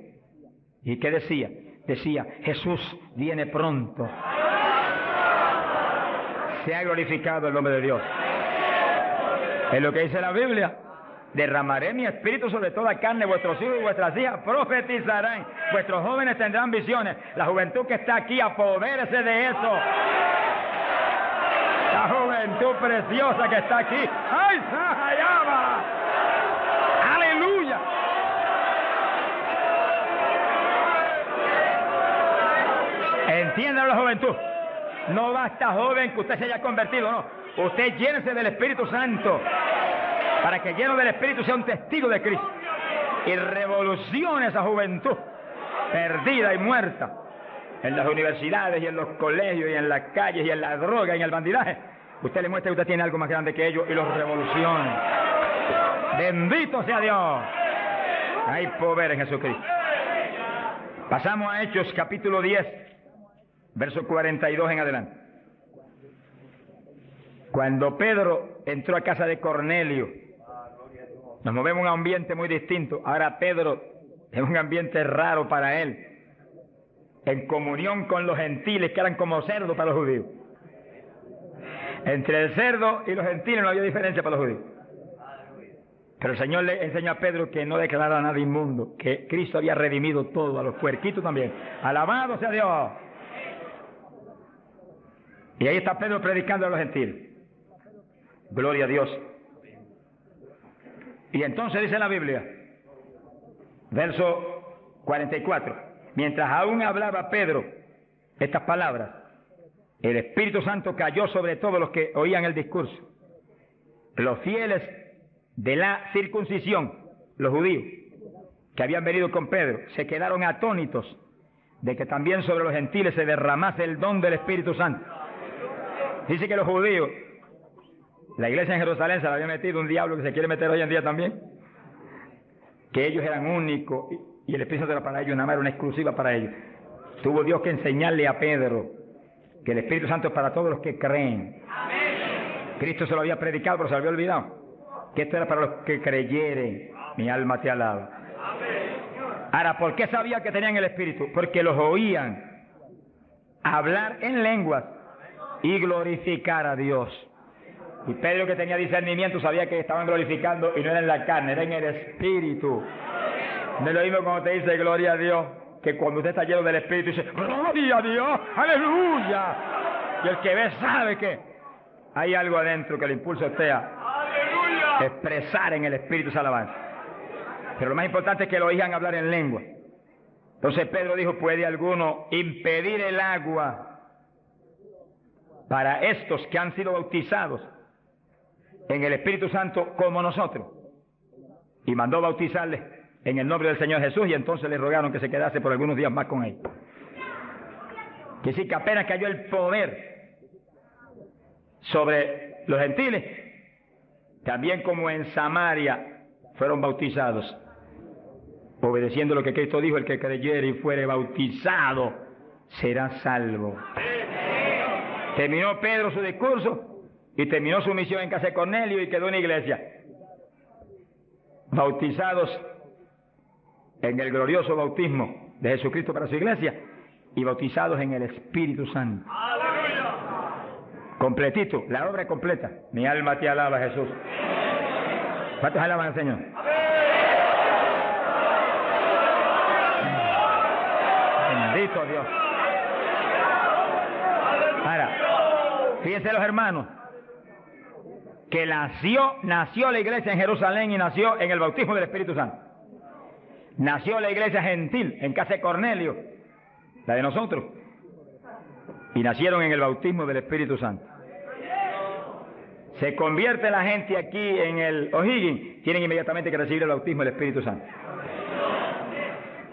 [SPEAKER 1] ¿Y qué decía? Decía, Jesús viene pronto. Se ha glorificado el nombre de Dios. Es lo que dice la Biblia. Derramaré mi espíritu sobre toda carne, vuestros hijos y vuestras hijas profetizarán, vuestros jóvenes tendrán visiones. La juventud que está aquí, apodérese de eso. La juventud preciosa que está aquí. ¡Ay, Sahayama! ¡Aleluya! Entiendan la juventud. No basta, joven, que usted se haya convertido, no. Usted llénese del Espíritu Santo, para que lleno del Espíritu sea un testigo de Cristo. Y revolucione esa juventud perdida y muerta en las universidades y en los colegios y en las calles y en la droga y en el bandidaje. Usted le muestra que usted tiene algo más grande que ellos y los revolucione. Bendito sea Dios. Hay poder en Jesucristo. Pasamos a Hechos capítulo 10, verso 42 en adelante. Cuando Pedro entró a casa de Cornelio, nos movemos en un ambiente muy distinto. Ahora Pedro es un ambiente raro para él, en comunión con los gentiles que eran como cerdos para los judíos. Entre el cerdo y los gentiles no había diferencia para los judíos. Pero el Señor le enseñó a Pedro que no declarara nada inmundo, que Cristo había redimido todo, a los puerquitos también. Alabado sea Dios. Y ahí está Pedro predicando a los gentiles. Gloria a Dios. Y entonces dice la Biblia, verso 44, mientras aún hablaba Pedro estas palabras, el Espíritu Santo cayó sobre todos los que oían el discurso. Los fieles de la circuncisión, los judíos, que habían venido con Pedro, se quedaron atónitos de que también sobre los gentiles se derramase el don del Espíritu Santo. Dice que los judíos, la iglesia en Jerusalén se la había metido un diablo que se quiere meter hoy en día también, que ellos eran únicos y el Espíritu Santo era para ellos, nada más era una exclusiva para ellos. Tuvo Dios que enseñarle a Pedro que el Espíritu Santo es para todos los que creen. Cristo se lo había predicado, pero se lo había olvidado. Que esto era para los que creyeren. Mi alma te alaba. Ahora, ¿por qué sabía que tenían el Espíritu? Porque los oían hablar en lenguas y glorificar a Dios. Y Pedro, que tenía discernimiento, sabía que estaban glorificando y no era en la carne, era en el Espíritu. No es lo mismo cuando te dice gloria a Dios, que cuando usted está lleno del Espíritu dice gloria a Dios, aleluya. Y el que ve sabe que hay algo adentro que le impulsa a usted a expresar en el Espíritu esa alabanza. Pero lo más importante es que lo oigan hablar en lengua. Entonces Pedro dijo, ¿puede alguno impedir el agua para estos que han sido bautizados en el Espíritu Santo como nosotros? Y mandó bautizarles en el nombre del Señor Jesús, y entonces le rogaron que se quedase por algunos días más con él. Que sí, que apenas cayó el poder sobre los gentiles, también como en Samaria fueron bautizados obedeciendo lo que Cristo dijo, el que creyere y fuere bautizado será salvo. Terminó Pedro su discurso y terminó su misión en casa de Cornelio y quedó una iglesia. Bautizados en el glorioso bautismo de Jesucristo para su iglesia y bautizados en el Espíritu Santo. Completito, la obra es completa. Mi alma te alaba, Jesús. ¿Cuántos alaban al Señor? Bendito Dios. Ahora, fíjense los hermanos, que nació la iglesia en Jerusalén y nació en el bautismo del Espíritu Santo. Nació la iglesia gentil en casa de Cornelio, la de nosotros, y nacieron en el bautismo del Espíritu Santo. Se convierte la gente aquí en el O'Higgins, tienen inmediatamente que recibir el bautismo del Espíritu Santo.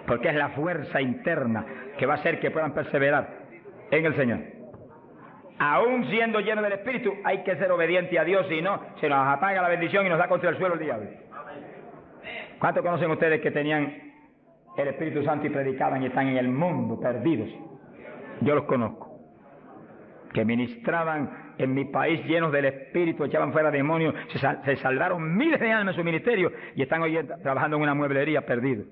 [SPEAKER 1] Porque es la fuerza interna que va a hacer que puedan perseverar en el Señor. Aún siendo llenos del Espíritu, hay que ser obediente a Dios, si no, se nos apaga la bendición y nos da contra el suelo el diablo. ¿Cuántos conocen ustedes que tenían el Espíritu Santo y predicaban y están en el mundo perdidos? Yo los conozco. Que ministraban en mi país llenos del Espíritu, echaban fuera demonios, se salvaron miles de almas en su ministerio y están hoy trabajando en una mueblería perdidos.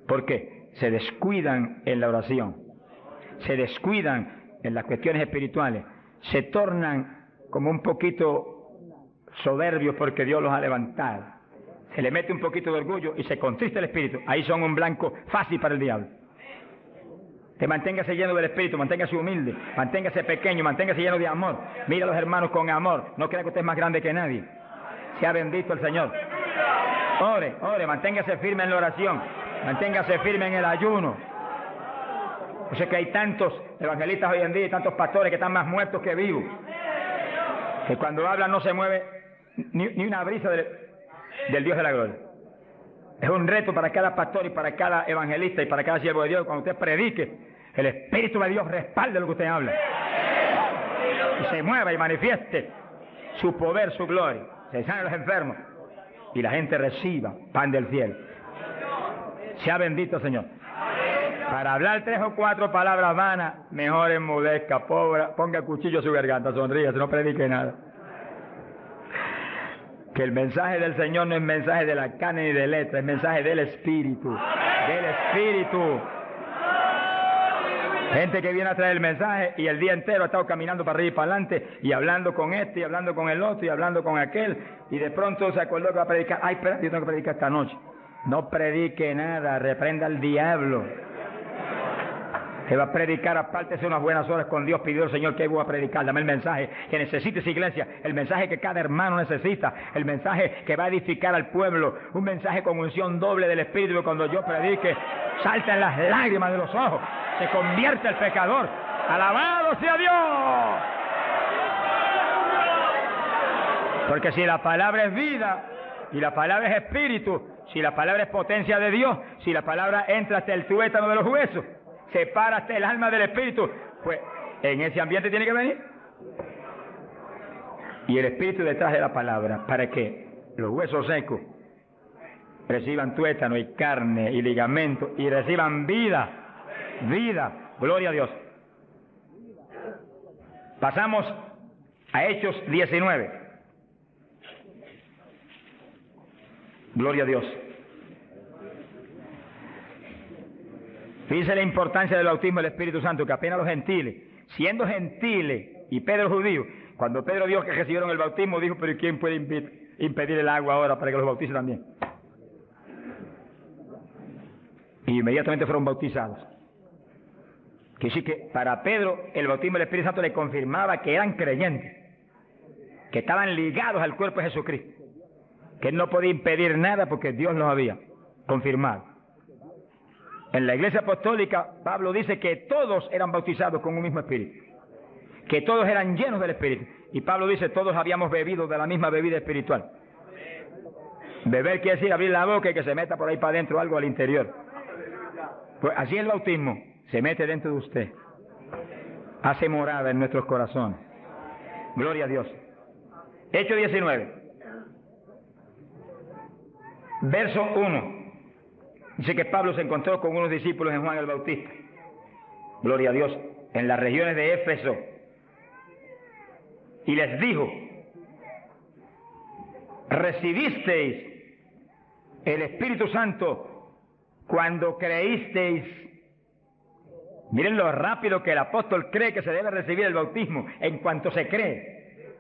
[SPEAKER 1] ¿Por qué? Se descuidan en la oración, se descuidan en las cuestiones espirituales, se tornan como un poquito soberbios porque Dios los ha levantado. Se le mete un poquito de orgullo y se contrista el espíritu. Ahí son un blanco fácil para el diablo. Que manténgase lleno del Espíritu, manténgase humilde, manténgase pequeño, manténgase lleno de amor. Mira a los hermanos con amor. No crea que usted es más grande que nadie. Sea bendito el Señor. Ore, manténgase firme en la oración, manténgase firme en el ayuno. Yo sé que hay tantos evangelistas hoy en día y tantos pastores que están más muertos que vivos. Que cuando hablan no se mueve ni una brisa del Dios de la gloria. Es un reto para cada pastor y para cada evangelista y para cada siervo de Dios. Cuando usted predique, el Espíritu de Dios respalde lo que usted habla. Y se mueva y manifieste su poder, su gloria. Se sanen los enfermos y la gente reciba pan del cielo. Sea bendito, Señor. Para hablar 3 o 4 palabras vanas, mejor enmudezca, ponga cuchillo a su garganta, sonríe, no predique nada. Que el mensaje del Señor no es mensaje de la carne ni de letra, es mensaje del Espíritu. Del Espíritu. Gente que viene a traer el mensaje y el día entero ha estado caminando para arriba y para adelante y hablando con este y hablando con el otro y hablando con aquel y de pronto se acordó que va a predicar. Ay, espera, yo tengo que predicar esta noche. No predique nada, reprenda al diablo. Que va a predicar, apártese unas buenas horas con Dios, pidió el Señor que voy a predicar, dame el mensaje que necesita esa iglesia, el mensaje que cada hermano necesita, el mensaje que va a edificar al pueblo, un mensaje con unción doble del Espíritu, que cuando yo predique, saltan las lágrimas de los ojos, se convierte el pecador, alabado sea Dios. Porque si la palabra es vida, y la palabra es espíritu, si la palabra es potencia de Dios, si la palabra entra hasta el tuétano de los huesos, separa hasta el alma del espíritu, pues en ese ambiente tiene que venir. Y el espíritu detrás de la palabra, para que los huesos secos reciban tuétano y carne y ligamento y reciban vida, gloria a Dios. Pasamos a Hechos 19. Gloria a Dios. Fíjense la importancia del bautismo del Espíritu Santo, que apenas los gentiles, siendo gentiles y Pedro judío, cuando Pedro dijo que recibieron el bautismo, dijo, pero ¿quién puede impedir el agua ahora para que los bautice también? Y inmediatamente fueron bautizados. Que sí que para Pedro el bautismo del Espíritu Santo le confirmaba que eran creyentes, que estaban ligados al cuerpo de Jesucristo, que él no podía impedir nada porque Dios los había confirmado. En la iglesia apostólica, Pablo dice que todos eran bautizados con un mismo espíritu, que todos eran llenos del espíritu. Y Pablo dice, todos habíamos bebido de la misma bebida espiritual. Beber quiere decir abrir la boca y que se meta por ahí para adentro algo al interior. Pues así el bautismo se mete dentro de usted, hace morada en nuestros corazones. Gloria a Dios. Hechos 19, verso 1. Dice que Pablo se encontró con unos discípulos en Juan el Bautista. Gloria a Dios, en las regiones de Éfeso. Y les dijo, ¿recibisteis el Espíritu Santo cuando creísteis? Miren lo rápido que el apóstol cree que se debe recibir el bautismo, en cuanto se cree.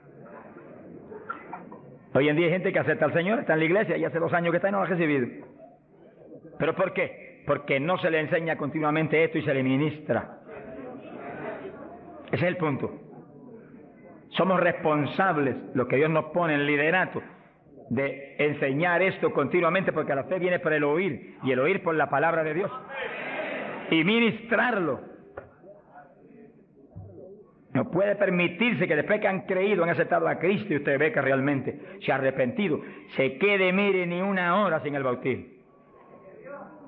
[SPEAKER 1] Hoy en día hay gente que acepta al Señor, está en la iglesia y hace 2 años que está y no lo ha recibido. ¿Pero por qué? Porque no se le enseña continuamente esto y se le ministra. Ese es el punto. Somos responsables, los que Dios nos pone en liderato, de enseñar esto continuamente, porque la fe viene por el oír, y el oír por la palabra de Dios, y ministrarlo. No puede permitirse que después que han creído, han aceptado a Cristo, y usted ve que realmente se ha arrepentido, se quede, mire, ni una hora sin el bautismo.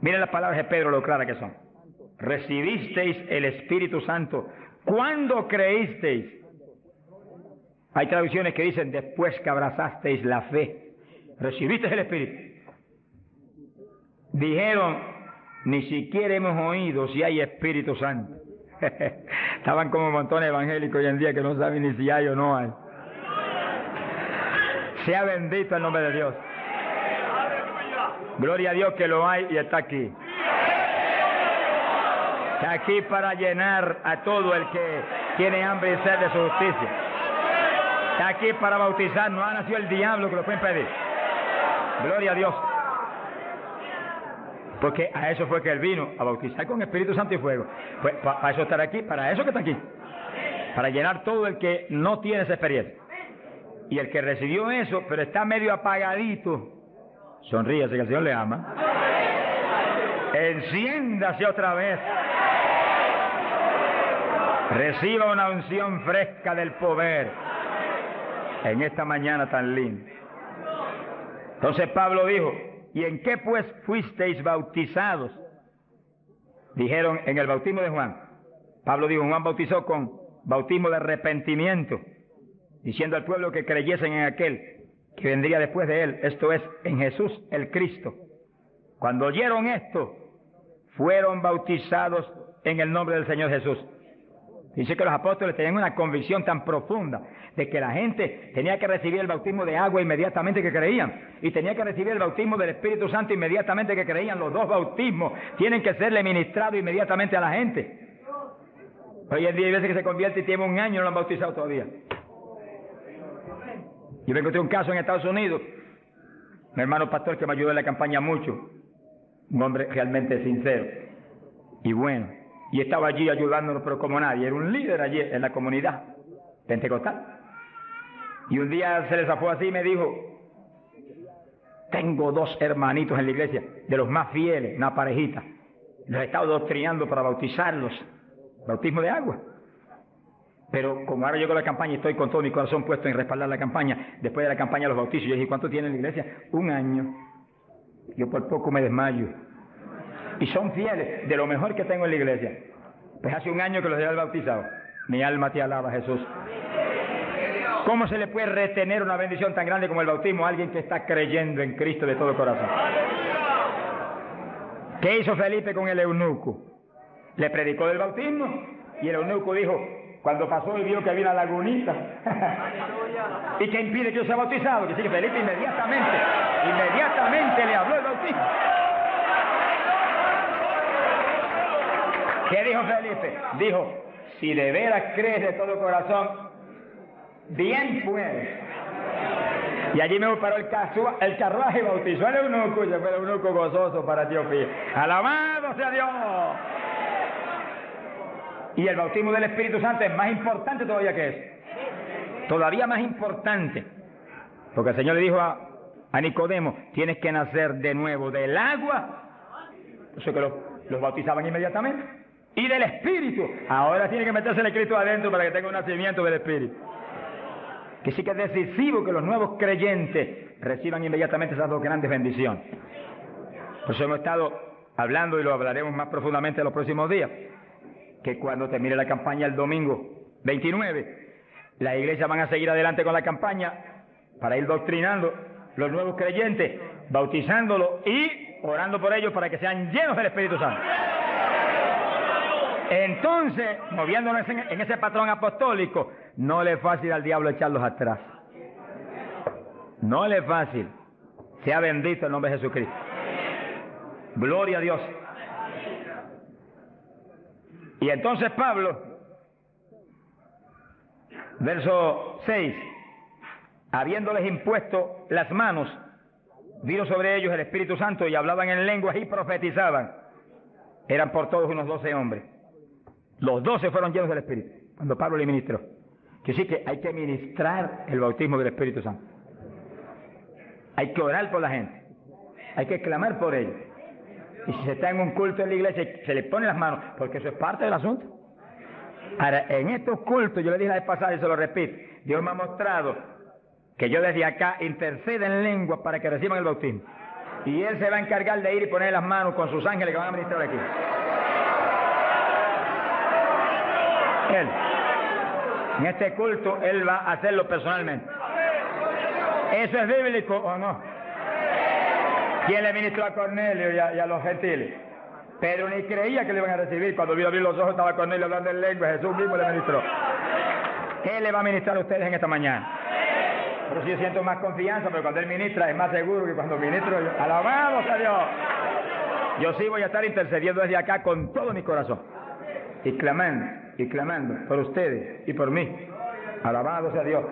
[SPEAKER 1] Miren las palabras de Pedro, lo claras que son. Recibisteis el Espíritu Santo cuando creísteis. Hay traducciones que dicen después que abrazasteis la fe. Recibisteis el Espíritu. Dijeron, ni siquiera hemos oído si hay Espíritu Santo. Estaban como montones evangélicos hoy en día que no saben ni si hay o no hay. Sea bendito el nombre de Dios. Gloria a Dios que lo hay y está aquí. Está aquí para llenar a todo el que tiene hambre y sed de su justicia. Está aquí para bautizar. No ha nacido el diablo que lo puede impedir. Gloria a Dios. Porque a eso fue que él vino, a bautizar con Espíritu Santo y fuego. Pues para eso estar aquí, para eso que está aquí. Para llenar todo el que no tiene esa experiencia. Y el que recibió eso, pero está medio apagadito, sonríase que el Señor le ama. Enciéndase otra vez. Reciba una unción fresca del poder en esta mañana tan linda. Entonces Pablo dijo, ¿y en qué pues fuisteis bautizados? Dijeron, en el bautismo de Juan. Pablo dijo, Juan bautizó con bautismo de arrepentimiento, diciendo al pueblo que creyesen en aquel que vendría después de él, esto es, en Jesús el Cristo. Cuando oyeron esto, fueron bautizados en el nombre del Señor Jesús. Dice que los apóstoles tenían una convicción tan profunda de que la gente tenía que recibir el bautismo de agua inmediatamente que creían, y tenía que recibir el bautismo del Espíritu Santo inmediatamente que creían. Los dos bautismos tienen que serle ministrados inmediatamente a la gente. Hoy en día hay veces que se convierte y tiene 1 año y no lo han bautizado todavía. Yo me encontré un caso en Estados Unidos, un hermano pastor que me ayudó en la campaña mucho, un hombre realmente sincero y bueno, y estaba allí ayudándonos, pero como nadie, era un líder allí en la comunidad pentecostal. Y un día se le zafó así y me dijo, tengo 2 hermanitos en la iglesia, de los más fieles, una parejita, los he estado doctrinando para bautizarlos, bautismo de agua. Pero como ahora llegó la campaña y estoy con todo mi corazón puesto en respaldar la campaña, después de la campaña los bautizos, yo dije, ¿cuánto tiene en la iglesia? 1 año. Yo por poco me desmayo. Y son fieles, de lo mejor que tengo en la iglesia. Pues hace 1 año que los he bautizado. Mi alma te alaba, Jesús. ¿Cómo se le puede retener una bendición tan grande como el bautismo a alguien que está creyendo en Cristo de todo corazón? ¿Qué hizo Felipe con el eunuco? Le predicó del bautismo y el eunuco dijo, cuando pasó y vio que había una lagunita, ¿y qué impide que yo sea bautizado? Que sí, que Felipe inmediatamente le habló el bautismo. ¿Qué dijo Felipe? Dijo, si de veras crees de todo corazón, bien puedes. Y allí me paró el carruaje y bautizó al eunuco, y fue el eunuco gozoso para Etiopía. ¡Alabado sea Dios! Y el bautismo del Espíritu Santo es más importante todavía que eso. Todavía más importante. Porque el Señor le dijo a Nicodemo, tienes que nacer de nuevo del agua. Eso que los bautizaban inmediatamente. Y del Espíritu. Ahora tiene que meterse el Espíritu adentro para que tenga un nacimiento del Espíritu. Que sí que es decisivo que los nuevos creyentes reciban inmediatamente esas 2 grandes bendiciones. Por eso hemos estado hablando y lo hablaremos más profundamente en los próximos días. Que cuando termine la campaña el domingo 29, las iglesias van a seguir adelante con la campaña para ir doctrinando los nuevos creyentes, bautizándolos y orando por ellos para que sean llenos del Espíritu Santo. Entonces, moviéndonos en ese patrón apostólico, no le es fácil al diablo echarlos atrás. No le es fácil. Sea bendito el nombre de Jesucristo. Gloria a Dios. Y entonces Pablo, verso 6, habiéndoles impuesto las manos, vino sobre ellos el Espíritu Santo y hablaban en lenguas y profetizaban. Eran por todos unos 12 hombres. Los 12 fueron llenos del Espíritu, cuando Pablo le ministró. Que sí que hay que ministrar el bautismo del Espíritu Santo. Hay que orar por la gente. Hay que clamar por ellos. Y si se está en un culto en la iglesia, se le pone las manos, porque eso es parte del asunto. Ahora, en estos cultos, yo le dije la vez pasada y se lo repito, Dios me ha mostrado que yo desde acá intercedo en lengua para que reciban el bautismo. Y Él se va a encargar de ir y poner las manos con sus ángeles que van a ministrar aquí. Él, en este culto, Él va a hacerlo personalmente. ¿Eso es bíblico o no? ¿Quién le ministró a Cornelio y a los gentiles? Pero ni creía que le iban a recibir. Cuando vio abrir los ojos estaba Cornelio hablando en lengua. Jesús mismo le ministró. ¿Qué le va a ministrar a ustedes en esta mañana? Pero sí yo siento más confianza, pero cuando Él ministra es más seguro que cuando ministro yo. ¡Alabado sea Dios! Yo sí voy a estar intercediendo desde acá con todo mi corazón. Y clamando por ustedes y por mí. ¡Alabado sea Dios!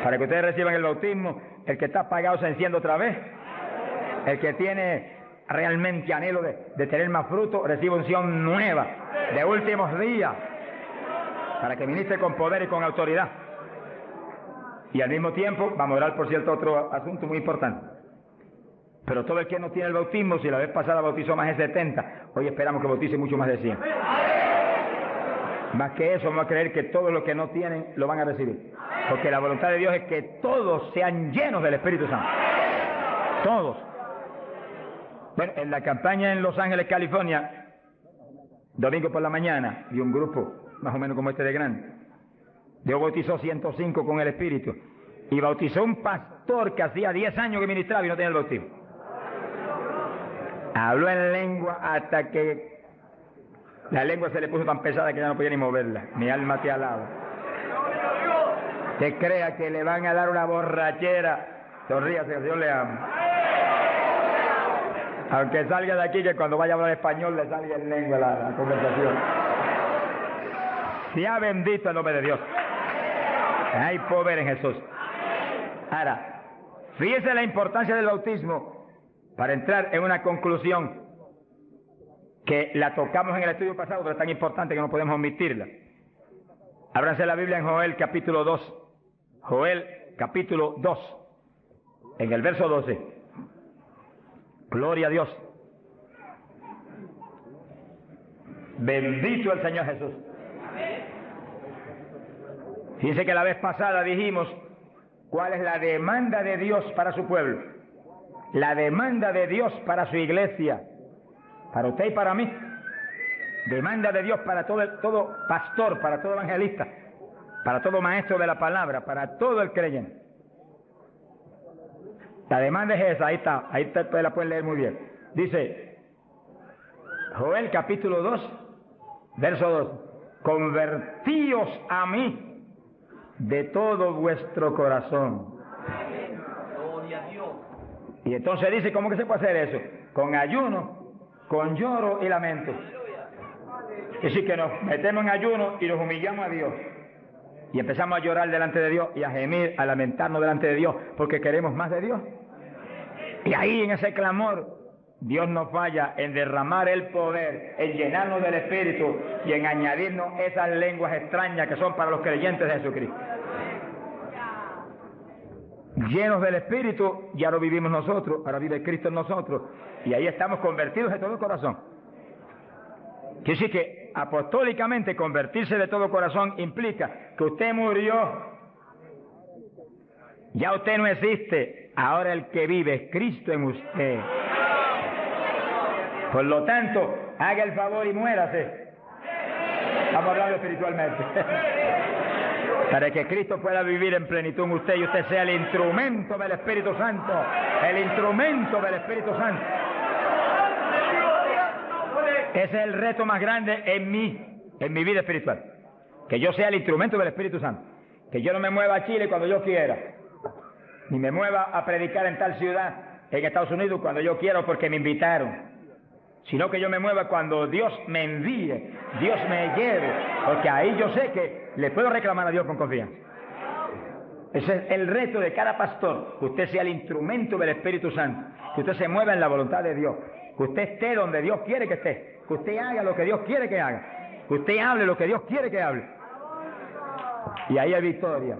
[SPEAKER 1] Para que ustedes reciban el bautismo, el que está apagado se enciende otra vez. El que tiene realmente anhelo de tener más fruto, recibe unción nueva, de últimos días, para que ministre con poder y con autoridad. Y al mismo tiempo, vamos a orar por cierto otro asunto muy importante. Pero todo el que no tiene el bautismo, si la vez pasada bautizó más de 70, hoy esperamos que bautice mucho más de 100. Más que eso, vamos a creer que todos los que no tienen lo van a recibir. Porque la voluntad de Dios es que todos sean llenos del Espíritu Santo. Todos. Bueno, en la campaña en Los Ángeles, California, domingo por la mañana, y un grupo más o menos como este de grande, Dios bautizó 105 con el Espíritu, y bautizó un pastor que hacía 10 años que ministraba y no tenía el bautismo. Habló en lengua hasta que la lengua se le puso tan pesada que ya no podía ni moverla. Mi alma te alaba. Que crea que le van a dar una borrachera, sonríase, que Dios le ama. Aunque salga de aquí, que cuando vaya a hablar español le salga en lengua la conversación. Sea bendito el nombre de Dios. Hay poder en Jesús. Ahora, fíjese la importancia del bautismo para entrar en una conclusión que la tocamos en el estudio pasado, pero es tan importante que no podemos omitirla. Ábranse la Biblia en Joel capítulo 2. Joel capítulo 2, en el verso 12. Gloria a Dios. Bendito el Señor Jesús. Fíjense que la vez pasada dijimos cuál es la demanda de Dios para su pueblo. La demanda de Dios para su iglesia. Para usted y para mí. Demanda de Dios para todo pastor, para todo evangelista, para todo maestro de la palabra, para todo el creyente. La demanda es esa, ahí está, la pueden leer muy bien. Dice, Joel capítulo 2, verso 2, convertíos a mí de todo vuestro corazón. Y entonces dice, ¿cómo que se puede hacer eso? Con ayuno, con lloro y lamento. Es decir, que nos metemos en ayuno y nos humillamos a Dios. Y empezamos a llorar delante de Dios y a gemir, a lamentarnos delante de Dios, porque queremos más de Dios. Y ahí en ese clamor, Dios no falla en derramar el poder, en llenarnos del Espíritu y en añadirnos esas lenguas extrañas que son para los creyentes de Jesucristo. Llenos del Espíritu, ya lo vivimos nosotros, ahora vive Cristo en nosotros, y ahí estamos convertidos de todo corazón. Quiere decir que apostólicamente convertirse de todo corazón implica que usted murió, ya usted no existe, ahora el que vive es Cristo en usted. Por lo tanto, haga el favor y muérase. Estamos hablando espiritualmente. Para que Cristo pueda vivir en plenitud en usted y usted sea el instrumento del Espíritu Santo. El instrumento del Espíritu Santo. Ese es el reto más grande en mi vida espiritual. Que yo sea el instrumento del Espíritu Santo. Que yo no me mueva a Chile cuando yo quiera. Ni me mueva a predicar en tal ciudad, en Estados Unidos, cuando yo quiera porque me invitaron. Sino que yo me mueva cuando Dios me envíe, Dios me lleve. Porque ahí yo sé que le puedo reclamar a Dios con confianza. Ese es el reto de cada pastor. Que usted sea el instrumento del Espíritu Santo. Que usted se mueva en la voluntad de Dios. Que usted esté donde Dios quiere que esté. Que usted haga lo que Dios quiere que haga. Que usted hable lo que Dios quiere que hable. Y ahí hay victoria.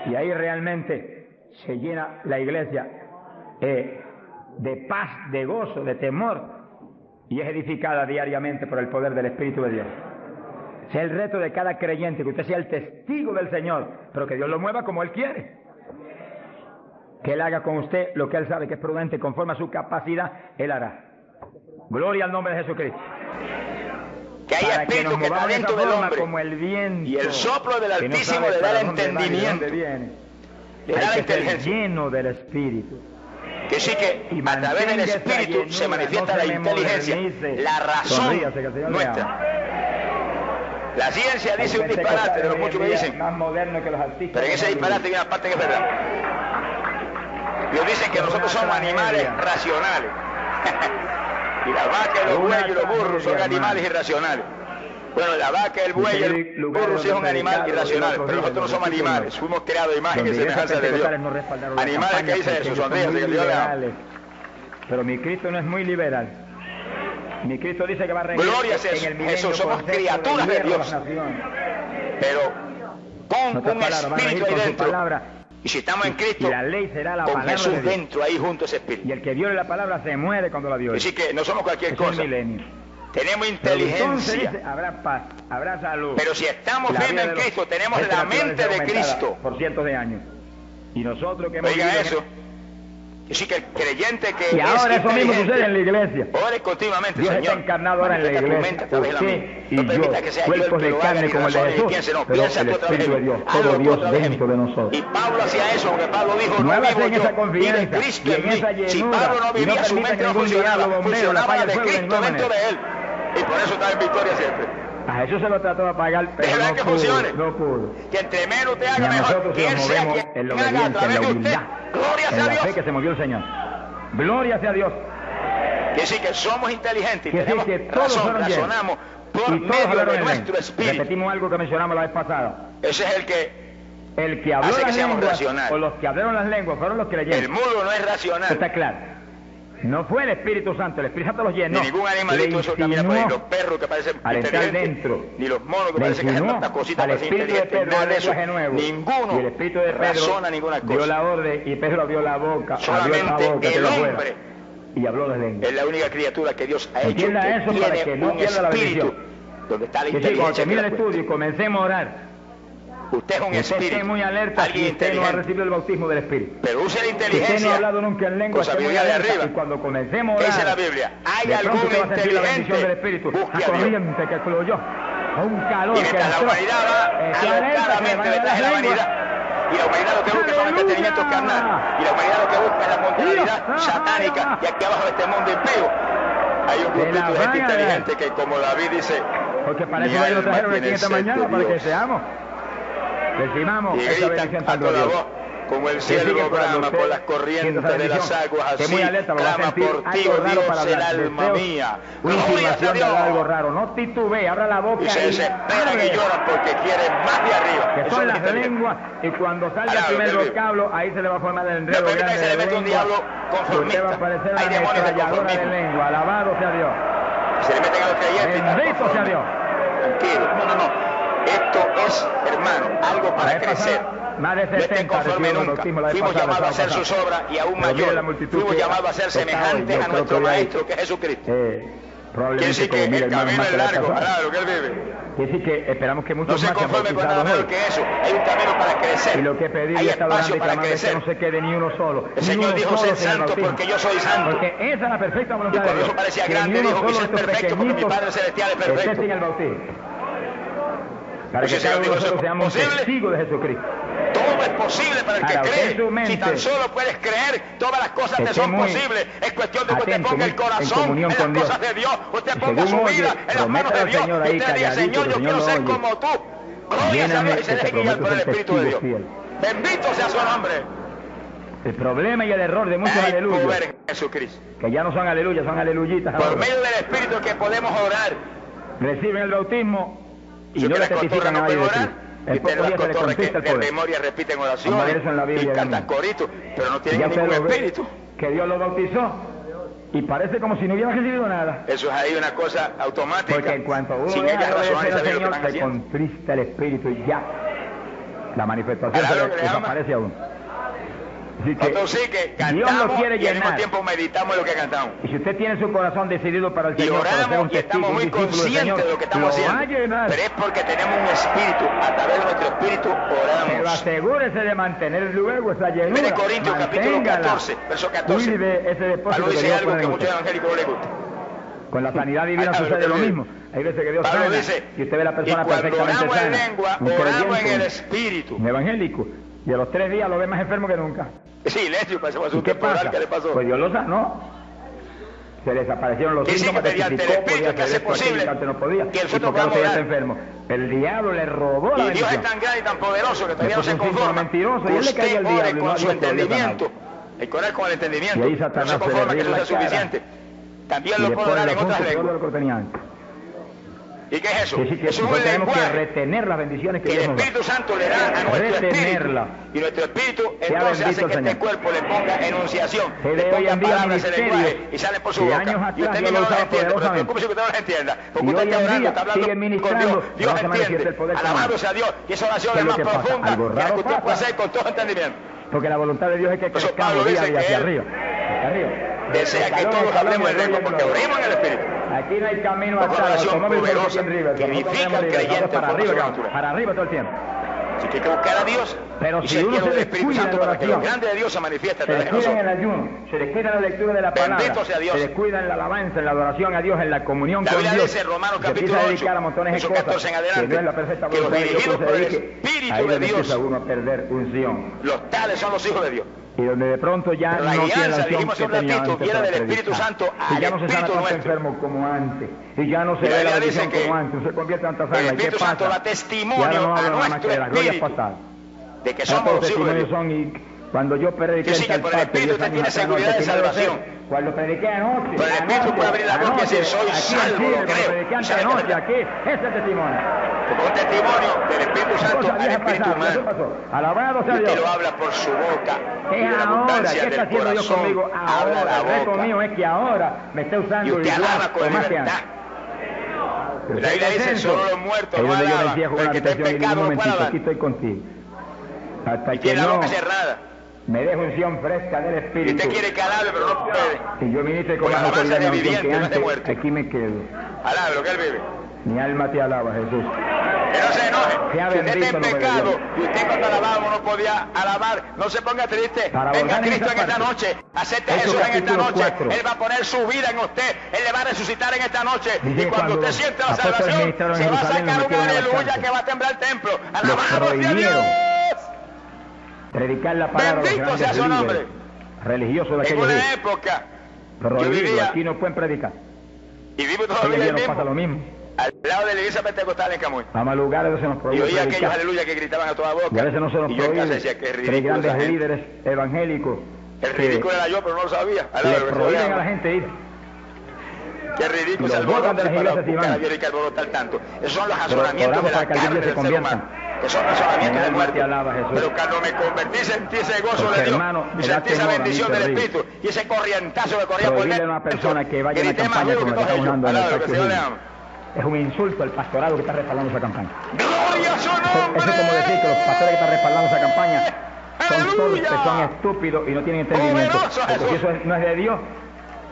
[SPEAKER 1] Y ahí realmente se llena la iglesia de paz, de gozo, de temor. Y es edificada diariamente por el poder del Espíritu de Dios. Ese es el reto de cada creyente, que usted sea el testigo del Señor, pero que Dios lo mueva como Él quiere. Que Él haga con usted lo que Él sabe que es prudente, conforme a su capacidad, Él hará. Gloria al nombre de Jesucristo.
[SPEAKER 2] Que hay espíritu que está dentro del hombre,
[SPEAKER 1] como el viento,
[SPEAKER 2] y el soplo del Altísimo le da el entendimiento, le da la inteligencia.
[SPEAKER 1] Lleno del Espíritu.
[SPEAKER 2] Que sí, que a través del Espíritu se manifiesta la inteligencia, la razón nuestra. La ciencia dice un disparate de los muchos que dicen, pero en ese disparate hay una parte que es verdad. Ellos dicen que nosotros somos animales racionales. Y la vaca, los bueyes y los burros son animales irracionales. Bueno, la vaca, el buey y el burro sí son animales irracionales, pero nosotros no somos animales. Fuimos creados de imagen y semejanza de Dios. Animales que dice Jesús, sonríase que Dios le ama.
[SPEAKER 1] Pero mi Cristo no es muy liberal. Mi Cristo dice que va a regir en el milenio.
[SPEAKER 2] Jesús, somos criaturas de Dios. Pero con un espíritu ahí dentro. Y si estamos en Cristo,
[SPEAKER 1] la ley será la
[SPEAKER 2] con
[SPEAKER 1] palabra
[SPEAKER 2] Jesús
[SPEAKER 1] de Dios.
[SPEAKER 2] dentro, ahí junto a ese espíritu.
[SPEAKER 1] Y el que viole la palabra se muere cuando la viole.
[SPEAKER 2] Así que no somos cualquier cosa. Tenemos inteligencia.
[SPEAKER 1] Entonces, habrá paz, habrá salud.
[SPEAKER 2] Pero si estamos firmes en Cristo, tenemos la mente de Cristo.
[SPEAKER 1] Por cientos de años. Y nosotros que hemos
[SPEAKER 2] oiga eso. Así que el creyente que
[SPEAKER 1] y ahora eso mismo sucede en la iglesia.
[SPEAKER 2] Ore continuamente,
[SPEAKER 1] Dios
[SPEAKER 2] Señor.
[SPEAKER 1] está encarnado ahora en la iglesia. Usted y
[SPEAKER 2] no
[SPEAKER 1] yo,
[SPEAKER 2] que sea
[SPEAKER 1] cuerpos de carne como el de Jesús, pero el Espíritu de Dios, todo Dios dentro de nosotros.
[SPEAKER 2] Y Pablo hacía eso, porque Pablo dijo, no vivo
[SPEAKER 1] en esa
[SPEAKER 2] yo, vive
[SPEAKER 1] confianza
[SPEAKER 2] Cristo
[SPEAKER 1] y
[SPEAKER 2] en
[SPEAKER 1] en
[SPEAKER 2] mí.
[SPEAKER 1] esa llenura,
[SPEAKER 2] Si Pablo no vivía,
[SPEAKER 1] y no
[SPEAKER 2] su mente no funcionaba, funcionaba la de Cristo dentro de él. Y por eso está en victoria siempre.
[SPEAKER 1] A Jesús se lo trató de apagar, pero
[SPEAKER 2] no
[SPEAKER 1] que
[SPEAKER 2] pudo, funcione.
[SPEAKER 1] No pudo.
[SPEAKER 2] Que entre menos te haga mejor, que Él sea quien
[SPEAKER 1] en la
[SPEAKER 2] haga a
[SPEAKER 1] obediencia, en
[SPEAKER 2] través
[SPEAKER 1] la
[SPEAKER 2] de usted.
[SPEAKER 1] humildad,
[SPEAKER 2] Gloria
[SPEAKER 1] en
[SPEAKER 2] sea
[SPEAKER 1] la
[SPEAKER 2] Dios.
[SPEAKER 1] fe que se movió el Señor. Gloria sea Dios.
[SPEAKER 2] Que decir que somos inteligentes y
[SPEAKER 1] que
[SPEAKER 2] tenemos
[SPEAKER 1] que todos
[SPEAKER 2] razón, razonamos por medio de nuestro espíritu.
[SPEAKER 1] Repetimos algo que mencionamos la vez pasada.
[SPEAKER 2] Ese es
[SPEAKER 1] el que habló
[SPEAKER 2] hace que
[SPEAKER 1] las
[SPEAKER 2] seamos
[SPEAKER 1] lenguas,
[SPEAKER 2] racionales.
[SPEAKER 1] o los que hablaron las lenguas fueron los que leyeron.
[SPEAKER 2] El mudo no es racional.
[SPEAKER 1] Está claro. No fue el Espíritu Santo, el Espíritu Santo los llenó.
[SPEAKER 2] Ni ningún animalito eso camina por ahí, los perros que parecen inteligentes, ni los monos que parecen que hacen tantas cositas
[SPEAKER 1] al
[SPEAKER 2] parecen
[SPEAKER 1] Espíritu de
[SPEAKER 2] inteligentes,
[SPEAKER 1] Pedro,
[SPEAKER 2] nada de eso.
[SPEAKER 1] nuevo.
[SPEAKER 2] Ninguno
[SPEAKER 1] y el Espíritu de Pedro
[SPEAKER 2] razona ninguna cosa.
[SPEAKER 1] dio la orden y Pedro abrió la boca.
[SPEAKER 2] Solamente el hombre
[SPEAKER 1] y habló de lengua.
[SPEAKER 2] es la única criatura que Dios ha hecho
[SPEAKER 1] Entienda
[SPEAKER 2] que
[SPEAKER 1] eso para que
[SPEAKER 2] tiene
[SPEAKER 1] no
[SPEAKER 2] un
[SPEAKER 1] pierda la
[SPEAKER 2] espíritu
[SPEAKER 1] bendición.
[SPEAKER 2] donde está la
[SPEAKER 1] Que sí,
[SPEAKER 2] inteligencia.
[SPEAKER 1] cuando termine el estudio y comencemos a orar,
[SPEAKER 2] usted es un
[SPEAKER 1] usted
[SPEAKER 2] espíritu.
[SPEAKER 1] esté muy alerta si
[SPEAKER 2] alguien
[SPEAKER 1] usted no ha
[SPEAKER 2] inteligente.
[SPEAKER 1] recibido el bautismo del Espíritu.
[SPEAKER 2] Pero use la
[SPEAKER 1] Si usted
[SPEAKER 2] inteligencia
[SPEAKER 1] no ha hablado nunca en lengua,
[SPEAKER 2] con sabiduría de arriba.
[SPEAKER 1] y cuando comencemos a
[SPEAKER 2] ¿Qué
[SPEAKER 1] orar,
[SPEAKER 2] dice la Biblia? Hay
[SPEAKER 1] de
[SPEAKER 2] algún
[SPEAKER 1] pronto usted va a sentir la bendición del
[SPEAKER 2] inteligente.
[SPEAKER 1] Espíritu,
[SPEAKER 2] Busque
[SPEAKER 1] una
[SPEAKER 2] a Dios.
[SPEAKER 1] corriente que fluyó, a un calor
[SPEAKER 2] Y
[SPEAKER 1] que
[SPEAKER 2] mientras la
[SPEAKER 1] entró.
[SPEAKER 2] humanidad va alocadamente detrás de la vanidad, y la humanidad lo que busca son entretenimientos carnal, y la humanidad lo que busca es la mortalidad satánica, y aquí abajo de este mundo impío hay un grupito de gente inteligente que, como David dice,
[SPEAKER 1] porque para
[SPEAKER 2] mi
[SPEAKER 1] eso lo
[SPEAKER 2] alma
[SPEAKER 1] trajeron aquí
[SPEAKER 2] tiene
[SPEAKER 1] esta
[SPEAKER 2] sed de
[SPEAKER 1] mañana, para que
[SPEAKER 2] Dios.
[SPEAKER 1] seamos. Recibamos
[SPEAKER 2] Y
[SPEAKER 1] esa
[SPEAKER 2] gritan
[SPEAKER 1] bendición
[SPEAKER 2] a
[SPEAKER 1] tan
[SPEAKER 2] toda
[SPEAKER 1] gloriosa.
[SPEAKER 2] voz, como el
[SPEAKER 1] Que sigue
[SPEAKER 2] cielo
[SPEAKER 1] cuando
[SPEAKER 2] brama
[SPEAKER 1] usted
[SPEAKER 2] por las
[SPEAKER 1] sienta
[SPEAKER 2] corrientes
[SPEAKER 1] esa
[SPEAKER 2] de las
[SPEAKER 1] bendición,
[SPEAKER 2] aguas,
[SPEAKER 1] esté
[SPEAKER 2] así
[SPEAKER 1] muy alerta, lo va a
[SPEAKER 2] clama
[SPEAKER 1] sentir
[SPEAKER 2] por ti,
[SPEAKER 1] algo
[SPEAKER 2] oh
[SPEAKER 1] raro
[SPEAKER 2] Dios,
[SPEAKER 1] para
[SPEAKER 2] el
[SPEAKER 1] hablar,
[SPEAKER 2] alma
[SPEAKER 1] deseos,
[SPEAKER 2] mía.
[SPEAKER 1] una
[SPEAKER 2] Gloria a
[SPEAKER 1] insinuación de algo
[SPEAKER 2] Dios.
[SPEAKER 1] raro. No titubee, abra la boca
[SPEAKER 2] Y se desesperan y lloran porque quieren más de arriba.
[SPEAKER 1] que
[SPEAKER 2] Eso
[SPEAKER 1] son
[SPEAKER 2] es
[SPEAKER 1] las
[SPEAKER 2] inteligente.
[SPEAKER 1] lenguas, y cuando salga el
[SPEAKER 2] Alabado
[SPEAKER 1] primer
[SPEAKER 2] que Él vive.
[SPEAKER 1] vocablo, ahí se le va a formar el enredo
[SPEAKER 2] No permita
[SPEAKER 1] grande
[SPEAKER 2] que se le
[SPEAKER 1] de
[SPEAKER 2] meta un
[SPEAKER 1] lengua.
[SPEAKER 2] diablo conformista.
[SPEAKER 1] Usted va a parecer
[SPEAKER 2] Hay
[SPEAKER 1] una
[SPEAKER 2] demonios de
[SPEAKER 1] ametralladora de
[SPEAKER 2] conformismo.
[SPEAKER 1] lengua. Alabado sea Dios.
[SPEAKER 2] Se le meten a los creyentes y están
[SPEAKER 1] Bendito sea
[SPEAKER 2] conformes.
[SPEAKER 1] Dios.
[SPEAKER 2] Tranquilo. No. Esto es, hermano, algo
[SPEAKER 1] La
[SPEAKER 2] para
[SPEAKER 1] vez
[SPEAKER 2] crecer.
[SPEAKER 1] pasada, más de
[SPEAKER 2] No estén
[SPEAKER 1] 70
[SPEAKER 2] conformes
[SPEAKER 1] recibieron el
[SPEAKER 2] nunca.
[SPEAKER 1] bautismo la vez
[SPEAKER 2] Fuimos
[SPEAKER 1] pasada,
[SPEAKER 2] llamados a hacer
[SPEAKER 1] pasada.
[SPEAKER 2] sus obras y aún
[SPEAKER 1] Pero mire la
[SPEAKER 2] mayores.
[SPEAKER 1] multitud
[SPEAKER 2] Fuimos
[SPEAKER 1] que
[SPEAKER 2] llamados a ser
[SPEAKER 1] está hoy.
[SPEAKER 2] semejantes
[SPEAKER 1] Yo
[SPEAKER 2] a
[SPEAKER 1] creo
[SPEAKER 2] nuestro
[SPEAKER 1] que hay-
[SPEAKER 2] Maestro, que es Jesucristo. Quiere
[SPEAKER 1] Probablemente
[SPEAKER 2] decir que
[SPEAKER 1] como mira
[SPEAKER 2] el
[SPEAKER 1] hermano
[SPEAKER 2] camino
[SPEAKER 1] más
[SPEAKER 2] es
[SPEAKER 1] que la vez
[SPEAKER 2] largo,
[SPEAKER 1] pasada.
[SPEAKER 2] alabado que Él vive.
[SPEAKER 1] Quiere decir que esperamos que
[SPEAKER 2] No
[SPEAKER 1] muchos
[SPEAKER 2] se
[SPEAKER 1] más sean
[SPEAKER 2] conforme con nada
[SPEAKER 1] bautizados
[SPEAKER 2] menos
[SPEAKER 1] hoy.
[SPEAKER 2] que eso. Hay un camino para crecer.
[SPEAKER 1] Y lo que he pedido
[SPEAKER 2] Hay
[SPEAKER 1] y he estado orando
[SPEAKER 2] espacio
[SPEAKER 1] y
[SPEAKER 2] para
[SPEAKER 1] clamando es que
[SPEAKER 2] crecer.
[SPEAKER 1] no se quede ni uno solo.
[SPEAKER 2] El
[SPEAKER 1] Ni
[SPEAKER 2] Señor
[SPEAKER 1] uno
[SPEAKER 2] dijo,
[SPEAKER 1] solo
[SPEAKER 2] sed
[SPEAKER 1] sin el
[SPEAKER 2] santo
[SPEAKER 1] bautismo.
[SPEAKER 2] porque yo soy santo.
[SPEAKER 1] Porque esa es la perfecta
[SPEAKER 2] Y
[SPEAKER 1] voluntad de
[SPEAKER 2] cuando
[SPEAKER 1] Dios.
[SPEAKER 2] eso parecía
[SPEAKER 1] Que
[SPEAKER 2] grande,
[SPEAKER 1] ni uno
[SPEAKER 2] dijo,
[SPEAKER 1] solo
[SPEAKER 2] y
[SPEAKER 1] de
[SPEAKER 2] sed
[SPEAKER 1] estos
[SPEAKER 2] perfecto porque mi
[SPEAKER 1] pequeñitos
[SPEAKER 2] Padre Celestial es
[SPEAKER 1] esté
[SPEAKER 2] perfecto.
[SPEAKER 1] sin el bautismo. Para
[SPEAKER 2] Pues
[SPEAKER 1] que
[SPEAKER 2] si
[SPEAKER 1] cada
[SPEAKER 2] Señor
[SPEAKER 1] uno de
[SPEAKER 2] dijo,
[SPEAKER 1] nosotros
[SPEAKER 2] ¿eso es
[SPEAKER 1] seamos
[SPEAKER 2] posible?
[SPEAKER 1] testigos de Jesucristo.
[SPEAKER 2] Todo es posible para el que cree. Si tan solo puedes creer, todas las cosas te son posibles. Es cuestión de que usted ponga el corazón en las cosas de Dios. Usted ponga su vida en las manos de Dios. Usted diga, Señor, yo quiero ser como tú. Gloria a Dios y se deje guiar por el Espíritu de Dios. Bendito sea su nombre.
[SPEAKER 1] El problema y el error de muchos aleluyas, que ya no son aleluyas, son aleluyitas.
[SPEAKER 2] Por medio del Espíritu que podemos orar.
[SPEAKER 1] Reciben el bautismo y no le testifican a nadie de Cristo. En pocos días se les conquista el poder.
[SPEAKER 2] De memoria repiten oraciones y cantan coritos, pero no tienen ningún espíritu.
[SPEAKER 1] Que Dios los bautizó y parece como si no hubieran recibido nada.
[SPEAKER 2] Eso es ahí una cosa automática.
[SPEAKER 1] Porque en cuanto uno deja de obedecer al Señor, se contrista el espíritu y ya la manifestación se desaparece a uno.
[SPEAKER 2] Nosotros sí que cantamos y al mismo tiempo meditamos lo que cantamos.
[SPEAKER 1] Y si usted tiene su corazón decidido para el Señor,
[SPEAKER 2] y oramos y estamos muy conscientes de lo que estamos haciendo, pero es porque tenemos un espíritu, a través de nuestro espíritu oramos.
[SPEAKER 1] Pero asegúrese de mantener luego esa llenura.
[SPEAKER 2] Primero Corintios capítulo 14, verso 14.
[SPEAKER 1] Cuide ese depósito.
[SPEAKER 2] Pablo dice algo que muchos evangélicos no les gusta.
[SPEAKER 1] Con la sanidad divina sucede lo mismo. Hay veces que Dios sana y usted ve a la persona perfectamente sana.
[SPEAKER 2] En lengua, oramos en el espíritu.
[SPEAKER 1] Un evangélico. Y a los 3 días lo ve más enfermo que nunca.
[SPEAKER 2] Silencio, pasó
[SPEAKER 1] ¿Y qué pasa?
[SPEAKER 2] ¿Qué le pasó?
[SPEAKER 1] Pues Dios lo sanó. Se le desaparecieron los síntomas,
[SPEAKER 2] mediante el Espíritu que hace posible
[SPEAKER 1] que antes no podía,
[SPEAKER 2] que nosotros
[SPEAKER 1] podamos
[SPEAKER 2] orar.
[SPEAKER 1] Enfermo. El diablo le robó la bendición.
[SPEAKER 2] Y Dios es tan grande y tan poderoso que todavía no se conforma.
[SPEAKER 1] Mentiroso, y él le cae al diablo,
[SPEAKER 2] con su entendimiento. Hay que orar con el entendimiento.
[SPEAKER 1] Y ahí Satanás
[SPEAKER 2] no se conforma que eso sea suficiente. También lo puedo orar en otras lenguas. ¿Y qué es eso?
[SPEAKER 1] Es un tenemos que retener las bendiciones que Dios nos da.
[SPEAKER 2] El Espíritu Santo le da a nuestro espíritu. Y nuestro espíritu entonces hace que este cuerpo le ponga enunciación, le ponga palabras en el lenguaje y sale por su boca. Y usted mismo no las entiende, pero preocúpese que usted no las entienda. Porque usted está orando, está hablando con Dios. Dios entiende. Alabado sea Dios. Y esa oración es más profunda que la que usted puede hacer con todo entendimiento.
[SPEAKER 1] Porque la voluntad de Dios es que crezcamos día y hacia arriba.
[SPEAKER 2] Desea que todos hablemos en lengua porque orimos en el Espíritu.
[SPEAKER 1] Aquí no hay camino atrás,
[SPEAKER 2] significa el creyente
[SPEAKER 1] para arriba todo el tiempo.
[SPEAKER 2] Así que hay que buscar a Dios.
[SPEAKER 1] Pero si uno se descuida en la oración,
[SPEAKER 2] lo grande de Dios se manifiesta a
[SPEAKER 1] través de nosotros. Se descuida en el ayuno, se descuida en la lectura de la palabra, se descuida en la alabanza, en la adoración a Dios, en la comunión con Dios.
[SPEAKER 2] Dice Romanos capítulo 8,
[SPEAKER 1] verso
[SPEAKER 2] 14 en adelante,
[SPEAKER 1] que no es la perfecta
[SPEAKER 2] que los
[SPEAKER 1] voluntad de Dios,
[SPEAKER 2] dirigidos por el Espíritu de Dios,
[SPEAKER 1] uno a perder unción.
[SPEAKER 2] Los tales son los hijos de Dios.
[SPEAKER 1] Y donde de pronto ya
[SPEAKER 2] la
[SPEAKER 1] no tiene la
[SPEAKER 2] unción que tenía antes,
[SPEAKER 1] viene del
[SPEAKER 2] Espíritu Santo
[SPEAKER 1] y ya no se sana tanto enfermo como antes, y ya no se ve la bendición como antes, no se convierte en tanta sangre.
[SPEAKER 2] El Espíritu Santo da testimonio a nuestro espíritu de que somos los hijos de Dios.
[SPEAKER 1] Cuando yo prediqué
[SPEAKER 2] en tal parte, el Espíritu tiene seguridad de salvación.
[SPEAKER 1] Cuando prediqué anoche,
[SPEAKER 2] pero el Espíritu puede abrir la boca y decir, soy salvo, lo creo.
[SPEAKER 1] Prediqué anoche, aquí, ese es el testimonio.
[SPEAKER 2] Como un testimonio del Espíritu Santo al Espíritu humano.
[SPEAKER 1] Alabado sea Dios.
[SPEAKER 2] Y lo habla por su boca.
[SPEAKER 1] Es ahora, ¿qué está haciendo Dios conmigo? Ahora, el reto mío es que ahora me esté usando
[SPEAKER 2] y usted alaba con libertad. La Biblia dice, solo los muertos no alaban, el que está en pecado no puede alabar.
[SPEAKER 1] Aquí estoy contigo. Hasta
[SPEAKER 2] y tiene la boca cerrada.
[SPEAKER 1] Me dejo unción fresca del Espíritu.
[SPEAKER 2] Y usted quiere que alabe, pero no puede.
[SPEAKER 1] Si yo ministre con más autoridad de viviente, no es de muerte. Aquí me quedo.
[SPEAKER 2] Alabe lo que él vive.
[SPEAKER 1] Mi alma te alaba, Jesús.
[SPEAKER 2] Que no se enoje. Si usted está en pecado y usted cuando alabamos no podía alabar, no se ponga triste. Venga Cristo en esta noche. Acepte a Jesús en esta noche. Él va a poner su vida en usted. Él le va a resucitar en esta noche. Y cuando usted siente la salvación, se va a sacar un aleluya que va a temblar el templo. Alabado sea Dios.
[SPEAKER 1] Predicar la palabra.
[SPEAKER 2] Bendito sea su nombre.
[SPEAKER 1] Religioso de aquellos
[SPEAKER 2] días. En
[SPEAKER 1] una
[SPEAKER 2] época,
[SPEAKER 1] yo vivía, aquí no pueden predicar.
[SPEAKER 2] Y vivo todavía el mismo.
[SPEAKER 1] Pasa lo mismo.
[SPEAKER 2] Al lado de la iglesia pentecostal en Camuy.
[SPEAKER 1] Vamos a lugares donde se nos prohíbe.
[SPEAKER 2] Y oía aquellos aleluya que gritaban a toda boca.
[SPEAKER 1] Y a veces no se nos prohíbe. Tres grandes líderes evangélicos.
[SPEAKER 2] El ridículo era yo, pero no lo sabía.
[SPEAKER 1] Le prohíben a la gente ir.
[SPEAKER 2] Qué ridículo es el alboroto para buscar a Dios y que alborotar tanto. Esos son los razonamientos de la carne del ser humano. Que son razonamientos del muerto. Pero cuando me convertí sentí ese gozo de Dios y sentí esa bendición del Espíritu y ese corrientazo que corría por
[SPEAKER 1] una persona que vaya a la campaña como la que estamos dando en el es un insulto al pastorado que está respaldando esa campaña.
[SPEAKER 2] ¡Gloria a su nombre!
[SPEAKER 1] Eso es como decir que los pastores que están respaldando esa campaña son todos que son estúpidos y no tienen entendimiento. Porque si eso no es de Dios,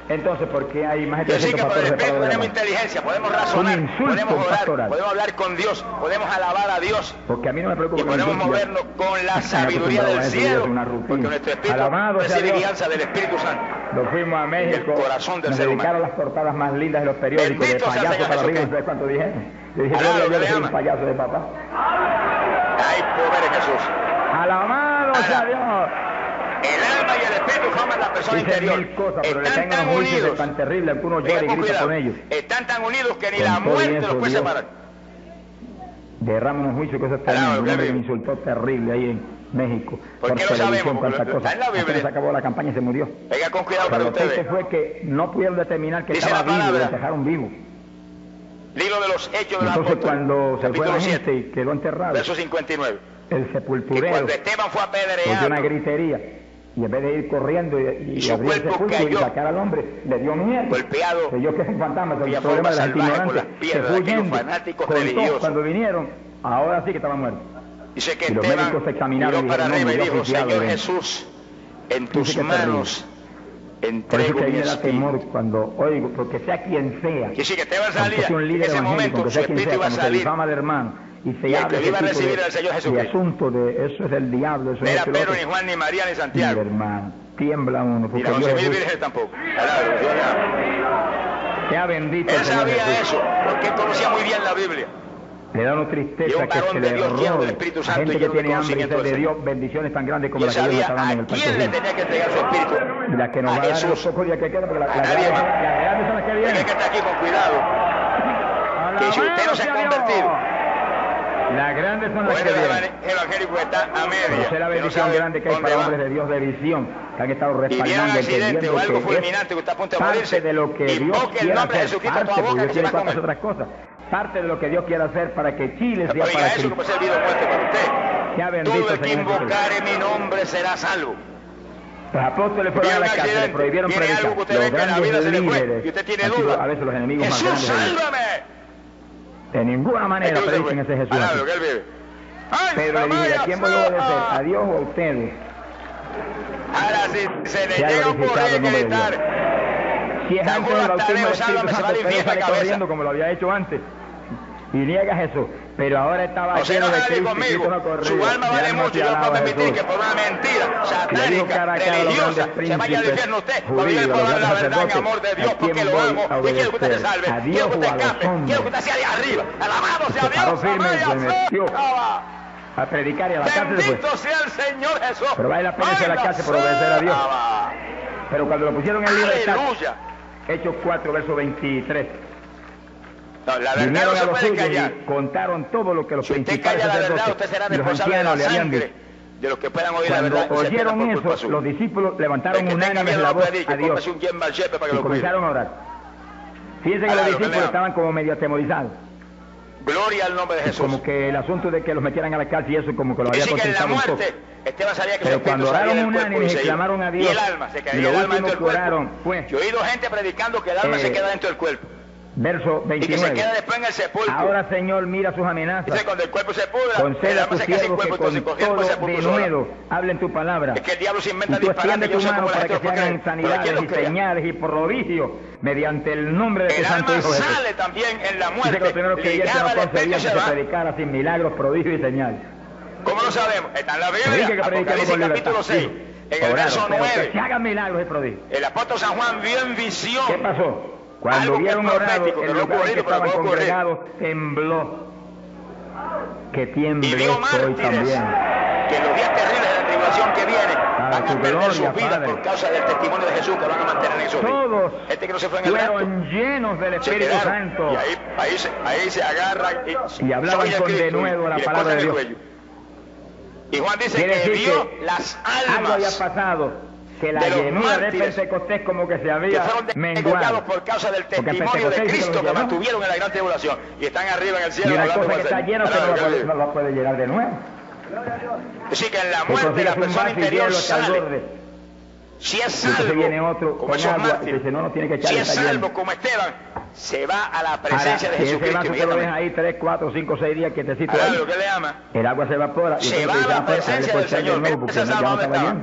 [SPEAKER 1] entonces, ¿por qué hay más de 300 pastores
[SPEAKER 2] separados? Por el Espíritu tenemos inteligencia, podemos razonar, podemos orar, podemos hablar con Dios, podemos alabar a Dios.
[SPEAKER 1] Porque a mí no me preocupa.
[SPEAKER 2] Y podemos movernos con la sabiduría del cielo, porque nuestro Espíritu recibe guianza del Espíritu Santo.
[SPEAKER 1] Nos fuimos a México,
[SPEAKER 2] el corazón del
[SPEAKER 1] nos
[SPEAKER 2] ser
[SPEAKER 1] dedicaron
[SPEAKER 2] humano.
[SPEAKER 1] las portadas más lindas de los periódicos,
[SPEAKER 2] Bendito
[SPEAKER 1] de payaso para arriba, ¿sabes cuánto dijeron? Yo dije, yo soy un payaso de papá.
[SPEAKER 2] Ay, pobre Jesús.
[SPEAKER 1] Alabado sea Dios.
[SPEAKER 2] El alma y el espíritu forman la persona interior.
[SPEAKER 1] Mil cosas, pero
[SPEAKER 2] están tan unidos.
[SPEAKER 1] Tan terrible, algunos lloran y gritan con ellos.
[SPEAKER 2] Están tan unidos que ni la muerte los puede separar.
[SPEAKER 1] Derrama un juicio que eso es terrible. Un hombre que me insultó terrible ahí en México.
[SPEAKER 2] ¿Por qué lo sabemos? Porque está en la Biblia.
[SPEAKER 1] Se acabó la campaña y se murió.
[SPEAKER 2] Venga con cuidado para ustedes.
[SPEAKER 1] Lo que fue que no pudieron determinar que
[SPEAKER 2] dice
[SPEAKER 1] estaba vivo, lo
[SPEAKER 2] palabra,
[SPEAKER 1] dejaron vivo.
[SPEAKER 2] Libro de los Hechos de los
[SPEAKER 1] Apóstoles. Entonces cuando se fue la
[SPEAKER 2] 7,
[SPEAKER 1] gente y quedó enterrado.
[SPEAKER 2] Verso 59.
[SPEAKER 1] El sepulturero.
[SPEAKER 2] Y cuando Esteban fue apedreado.
[SPEAKER 1] Oyó una gritería. Y en vez de ir corriendo y
[SPEAKER 2] su
[SPEAKER 1] abrir el sepulcro y sacar al hombre, le dio miedo.
[SPEAKER 2] Golpeado.
[SPEAKER 1] Creyó que es un fantasma, el
[SPEAKER 2] y
[SPEAKER 1] problema de la ignorancia.
[SPEAKER 2] Se fue huyendo. Fanáticos religiosos.
[SPEAKER 1] Cuando vinieron, ahora sí que estaba muerto.
[SPEAKER 2] Dice que Esteban miró para arriba y dijo, Señor Jesús, en tus manos entrego mi espíritu.
[SPEAKER 1] Temor cuando oigo, porque sea quien sea.
[SPEAKER 2] Y sí que Esteban salía, en ese momento su espíritu iba a salir.
[SPEAKER 1] Fama de hermano. Y se
[SPEAKER 2] y el que iba a recibir al Señor Jesucristo.
[SPEAKER 1] Asunto de eso es el diablo. Eso
[SPEAKER 2] no era
[SPEAKER 1] es
[SPEAKER 2] Pedro, ni Juan, ni María, ni Santiago.
[SPEAKER 1] Mi hermano, tiembla uno.
[SPEAKER 2] Ni las 11.000 vírgenes tampoco.
[SPEAKER 1] Sea bendito.
[SPEAKER 2] Él sabía eso, porque él conocía muy bien la Biblia.
[SPEAKER 1] Le da una tristeza que se le robe a gente que tiene hambre y se le dio bendiciones tan grandes como la que Dios le está dando en el
[SPEAKER 2] país. ¿Quién le tenía que entregar su espíritu?
[SPEAKER 1] La que nos va a dar los pocos días que quedan, porque las grandes son las que vienen.
[SPEAKER 2] Tiene que estar aquí con cuidado. Que si usted no se ha convertido,
[SPEAKER 1] las grandes son las que vienen.
[SPEAKER 2] El evangélico está a media.
[SPEAKER 1] Esa es la bendición grande que hay para hombres de Dios de visión, que han estado respaldando,
[SPEAKER 2] entendiendo o algo fulminante que está a punto de morirse,
[SPEAKER 1] de lo que Dios quiere hacer, parte, porque Dios quiere tantas otras cosas, parte de lo que Dios quiere hacer para que Chile sea para
[SPEAKER 2] eso que puede ser vida o muerte para usted.
[SPEAKER 1] Sea bendito,
[SPEAKER 2] todo el que invocare mi nombre será salvo.
[SPEAKER 1] Los apóstoles fueron a la cárcel, le prohibieron predicar. Los grandes líderes,
[SPEAKER 2] y usted tiene duda.
[SPEAKER 1] A veces los enemigos
[SPEAKER 2] Jesús,
[SPEAKER 1] más grandes.
[SPEAKER 2] ¡sálvame!
[SPEAKER 1] De ninguna manera prediquen ese Jesús. Pero le dije, ¿a quién voy a obedecer? ¿A Dios o a ustedes?
[SPEAKER 2] Ahora si se le llega a ocurrir gritar,
[SPEAKER 1] si es antes del bautismo del Espíritu Santo, Pedro sale corriendo como lo había hecho antes y niega a Jesús, pero ahora estaba lleno de Cristo y Cristo no corría.
[SPEAKER 2] Su alma vale mucho y no puedo permitir que por una mentira satánica, religiosa, se vaya al infierno usted, cuando yo le puedo dar la verdad en amor de Dios porque lo amo y quiero que usted se salve, quiero que usted escape, quiero que usted sea de arriba, alabado sea Dios,
[SPEAKER 1] a predicar y a la cárcel después.
[SPEAKER 2] Bendito sea el Señor Jesús.
[SPEAKER 1] Pero vale la pena irse a la cárcel por obedecer a Dios. Pero cuando lo pusieron en libertad, Hechos 4, verso 23.
[SPEAKER 2] No, la verdad
[SPEAKER 1] vinieron
[SPEAKER 2] no
[SPEAKER 1] a los
[SPEAKER 2] se puede
[SPEAKER 1] suyos
[SPEAKER 2] callar.
[SPEAKER 1] y contaron todo lo que los principales
[SPEAKER 2] sacerdotes usted será responsable de la sangre de los que puedan oír la verdad.
[SPEAKER 1] Cuando oyeron eso, los discípulos levantaron unánimes la voz a Dios y comenzaron a orar. Fíjense que los discípulos estaban como medio atemorizados.
[SPEAKER 2] Gloria al nombre de Jesús.
[SPEAKER 1] Como que el asunto de que los metieran a la cárcel y eso como que lo había contentado un poco.
[SPEAKER 2] Esteban sabía que
[SPEAKER 1] pero cuando oraron unánimes y clamaron a Dios,
[SPEAKER 2] y el alma se caía,
[SPEAKER 1] y lo
[SPEAKER 2] el alma
[SPEAKER 1] último
[SPEAKER 2] dentro
[SPEAKER 1] que
[SPEAKER 2] del
[SPEAKER 1] oraron
[SPEAKER 2] cuerpo.
[SPEAKER 1] fue
[SPEAKER 2] Yo he oído gente predicando que el alma se queda dentro del cuerpo.
[SPEAKER 1] Verso 29.
[SPEAKER 2] Y que se queda después en el sepulcro.
[SPEAKER 1] Ahora, Señor, mira sus amenazas.
[SPEAKER 2] Dice, cuando el cuerpo se pudra,
[SPEAKER 1] concede a tus siervos que con todo denuedo hablen tu palabra.
[SPEAKER 2] Es que el diablo se inventa
[SPEAKER 1] y tú
[SPEAKER 2] disparate,
[SPEAKER 1] extiende tu mano para que se hagan sanidades y señales y prodigios mediante el nombre de tu santo Hijo Jesús.
[SPEAKER 2] Sale también en la muerte.
[SPEAKER 1] Dice que los primeros creyentes no concebían que se predicara sin milagros, prodigios y señales.
[SPEAKER 2] ¿Cómo lo sabemos? Está en la Biblia, Apocalipsis capítulo 6, en el verso 9.
[SPEAKER 1] Que hagan milagros y prodigios.
[SPEAKER 2] El apóstol San Juan vio en visión.
[SPEAKER 1] ¿Qué pasó? Cuando vieron orado, el lugar en que estaban congregados tembló. Que tiemble hoy también.
[SPEAKER 2] Que los días terribles de la tribulación que vienen van a perder sus vidas por causa del testimonio de Jesús que van a mantener en esos días.
[SPEAKER 1] Todos
[SPEAKER 2] que no se fue en el
[SPEAKER 1] fueron llenos del Espíritu Santo.
[SPEAKER 2] Y ahí se agarran
[SPEAKER 1] y hablaban con denuedo la palabra de Dios.
[SPEAKER 2] Y Juan dice que vio las almas.
[SPEAKER 1] Algo había pasado. Que la llenura de Pentecostés como que se había menguado
[SPEAKER 2] por causa del testimonio de Cristo que mantuvieron en la gran tribulación y están arriba en el cielo.
[SPEAKER 1] Y una cosa que está llena no la puede llenar de nuevo.
[SPEAKER 2] Así que en la muerte la persona interior sale. Si es salvo,
[SPEAKER 1] viene otro
[SPEAKER 2] como esos mártires, si es salvo como Esteban, se va a la presencia de Jesucristo.
[SPEAKER 1] Si ese vaso te lo dejas ahí 3, 4, 5, 6 días que te cito ahí,
[SPEAKER 2] lo que le ama,
[SPEAKER 1] el agua se evapora y
[SPEAKER 2] se va a la presencia del Señor. ¿Ese salvo dónde estaba?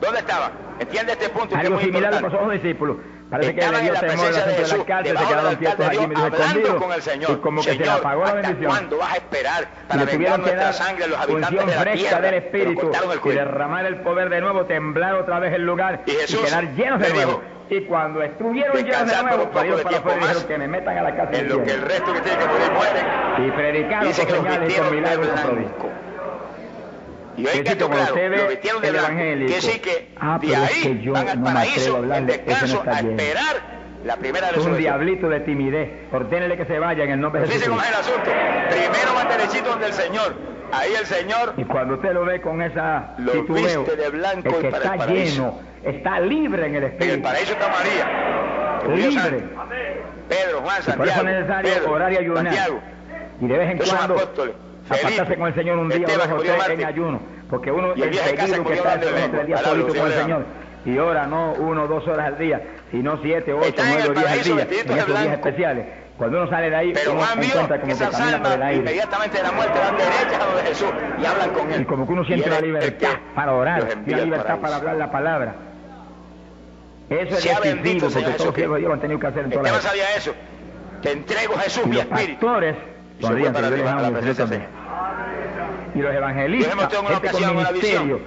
[SPEAKER 2] ¿Dónde estaba? ¿Entiende este punto?
[SPEAKER 1] Algo similar le pasó a los discípulos. Parece que le dio temor a la gente de la cárcel, se quedaron quietos allí medio escondidos y como que se le apagó la bendición.
[SPEAKER 2] ¿Cuándo vas a esperar
[SPEAKER 1] para vengar nuestra sangre los habitantes de la fresca del Espíritu y derramar el poder de nuevo, temblar otra vez el lugar y quedar llenos de nuevo? Y cuando estuvieron llenos de nuevo, salieron para afuera y dijeron que me metan a la cárcel.
[SPEAKER 2] En lo que el resto que tiene que morir mueren.
[SPEAKER 1] Y predicaron con señales y con milagros y prodigios.
[SPEAKER 2] Y hoy que claro, lo metieron de blanco. Que sí que de ahí van al paraíso, el descanso, a esperar la primera resurrección.
[SPEAKER 1] Es un diablito de timidez. Ordénele que se vaya en el nombre de Jesús.
[SPEAKER 2] Fíjense cómo es el asunto. Primero va derechito donde el Señor. Ahí el Señor.
[SPEAKER 1] Y cuando usted lo ve con esa
[SPEAKER 2] lo viste de blanco
[SPEAKER 1] el que
[SPEAKER 2] y para
[SPEAKER 1] está
[SPEAKER 2] el paraíso.
[SPEAKER 1] lleno, está libre en el espíritu.
[SPEAKER 2] En el paraíso está María.
[SPEAKER 1] Libre.
[SPEAKER 2] Pedro, Juan, Santiago.
[SPEAKER 1] Por eso es necesario
[SPEAKER 2] Pedro,
[SPEAKER 1] orar y ayunar.
[SPEAKER 2] Santiago.
[SPEAKER 1] Y de vez en cuando apartarse con el Señor un día o dos o tres en ayuno. Porque uno es seguido que está el 3 días solito con el Señor. Y ora no 1 o 2 horas al día, sino 7, 8, 9 días al día, en esos días especiales. Cuando uno sale de ahí,
[SPEAKER 2] pero
[SPEAKER 1] uno
[SPEAKER 2] Juan vio
[SPEAKER 1] encuentra como
[SPEAKER 2] que esas almas inmediatamente de la muerte van derechas a donde Jesús y hablan con él.
[SPEAKER 1] Y como que uno siente una libertad para orar, una libertad para hablar la palabra. Eso es decisivo, porque todos los siervos de Dios lo han tenido que hacer en todas las...
[SPEAKER 2] sabía eso. Te entrego, Jesús, mi espíritu.
[SPEAKER 1] Pastores, todavía para la presencia de Dios. Y los evangelistas, gente con ministerio,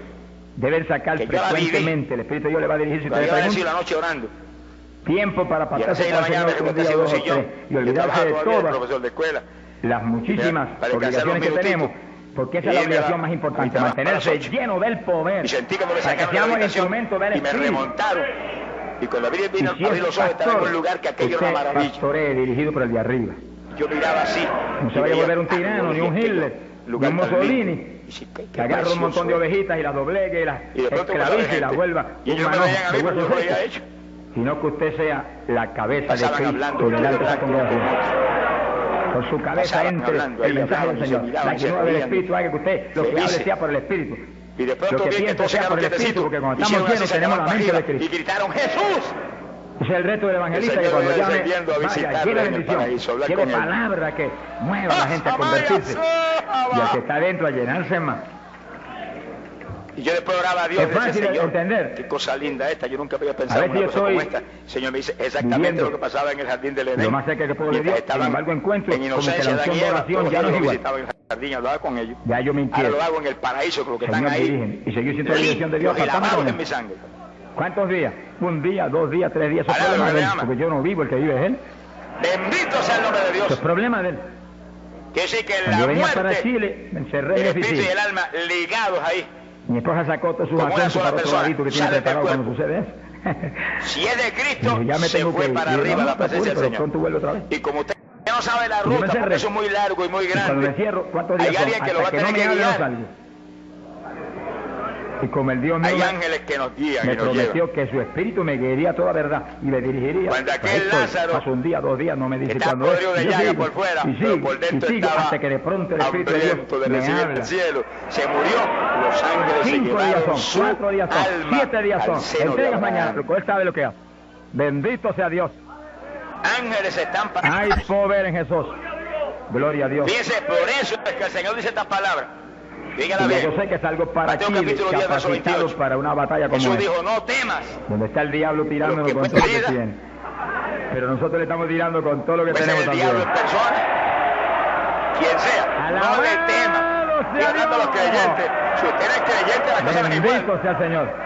[SPEAKER 1] deben sacar frecuentemente, el Espíritu de Dios le va a dirigir si usted le pregunta.
[SPEAKER 2] La noche orando.
[SPEAKER 1] Tiempo para pasarse con el Señor un día o dos o tres y olvidarse de todas las muchísimas obligaciones que tenemos, porque esa es la obligación más importante, mantenerse lleno del poder, para que seamos el instrumento del Espíritu.
[SPEAKER 2] Y me remontaron. Y cuando vino a abrir los ojos, estaba en un lugar que aquello era una maravilla.
[SPEAKER 1] Pastoree dirigido por el de arriba.
[SPEAKER 2] Yo miraba así.
[SPEAKER 1] No se vaya a volver un tirano, ni un Hitler, ni un Mussolini, que agarra un montón de ovejitas y las doblegue y las esclavice y las vuelva un manojo de huesos secos. Sino que usted sea la cabeza de Cristo delante de esa congregación. Por su cabeza entre el mensaje del Señor. La llenura del Espíritu haga que usted lo que hable sea por el Espíritu.
[SPEAKER 2] Y de pronto
[SPEAKER 1] lo que piense sea por el Espíritu, porque cuando estamos llenos tenemos la mente de Cristo.
[SPEAKER 2] Y gritaron ¡Jesús!
[SPEAKER 1] Ese es el reto del evangelista, que cuando llame, vaya, lleve bendición, lleve palabra que mueva a la gente a convertirse. Y al que está dentro a llenarse más.
[SPEAKER 2] Y yo después oraba a Dios.
[SPEAKER 1] Es fácil de entender.
[SPEAKER 2] Qué cosa linda esta, yo nunca había pensado en una cosa como esta. El Señor me dice exactamente lo que pasaba en el jardín del Edén.
[SPEAKER 1] Lo más cerca que puedo de Dios, sin embargo encuentro como que la unción de oración ya no es igual.
[SPEAKER 2] En el jardín, hablaba con ellos.
[SPEAKER 1] Ya yo me inquiero.
[SPEAKER 2] Ahora lo hago en el paraíso, con lo que están ahí.
[SPEAKER 1] Dirigen, y seguir siendo la dirección de Dios.
[SPEAKER 2] En mi sangre.
[SPEAKER 1] ¿Cuántos días? 1 día, 2 días, 3 días. Eso es problema de él, porque yo no vivo, el que vive es él.
[SPEAKER 2] Bendito sea el nombre de Dios.
[SPEAKER 1] Eso es problema de él.
[SPEAKER 2] Que sí que
[SPEAKER 1] la
[SPEAKER 2] muerte,
[SPEAKER 1] para Chile, me encerré en
[SPEAKER 2] el espíritu y el alma ligados ahí.
[SPEAKER 1] Mi esposa sacó todos sus asuntos para otro ladito que tiene preparado cuando sucede eso.
[SPEAKER 2] Si es de Cristo,
[SPEAKER 1] ya me
[SPEAKER 2] se
[SPEAKER 1] tengo
[SPEAKER 2] fue
[SPEAKER 1] que
[SPEAKER 2] para arriba la presencia del Señor.
[SPEAKER 1] Pronto vuelve otra vez.
[SPEAKER 2] Y como usted no sabe la ruta, porque eso es muy largo y muy grande.
[SPEAKER 1] Cuando me cierro, ¿cuántos días
[SPEAKER 2] hay alguien
[SPEAKER 1] son?
[SPEAKER 2] Que lo va a tener que guiar.
[SPEAKER 1] Y como el Dios mío
[SPEAKER 2] hay ángeles que nos guían
[SPEAKER 1] me
[SPEAKER 2] y nos
[SPEAKER 1] prometió que su espíritu me guiaría a toda verdad y me dirigiría.
[SPEAKER 2] Cuando aquel Lázaro
[SPEAKER 1] pasó 1 día, 2 días, no me dice
[SPEAKER 2] cuándo es.
[SPEAKER 1] De
[SPEAKER 2] llaga por fuera, pero por dentro estaba
[SPEAKER 1] hasta que de pronto el espíritu de Dios me habla.
[SPEAKER 2] El cielo se murió, los ángeles
[SPEAKER 1] 5 días son, 4 días son, 7 días son. Entregas mañana, porque él sabe lo que hace. Bendito sea Dios.
[SPEAKER 2] Ángeles están para.
[SPEAKER 1] Hay poder en Jesús. Gloria a Dios.
[SPEAKER 2] Fíjese, por eso es que el Señor dice estas palabras. Dígala bien.
[SPEAKER 1] Yo sé que es algo para Chile, capacitado para una batalla como esta.
[SPEAKER 2] Jesús dijo, no temas.
[SPEAKER 1] Donde está el diablo tirándonos con todo lo que tiene. Pero nosotros le estamos tirando con todo lo que tenemos también.
[SPEAKER 2] El diablo en persona, quien sea, no le temas. Y hablando a los creyentes, si usted no es creyente, la cosa no es igual.
[SPEAKER 1] Bendito sea el Señor.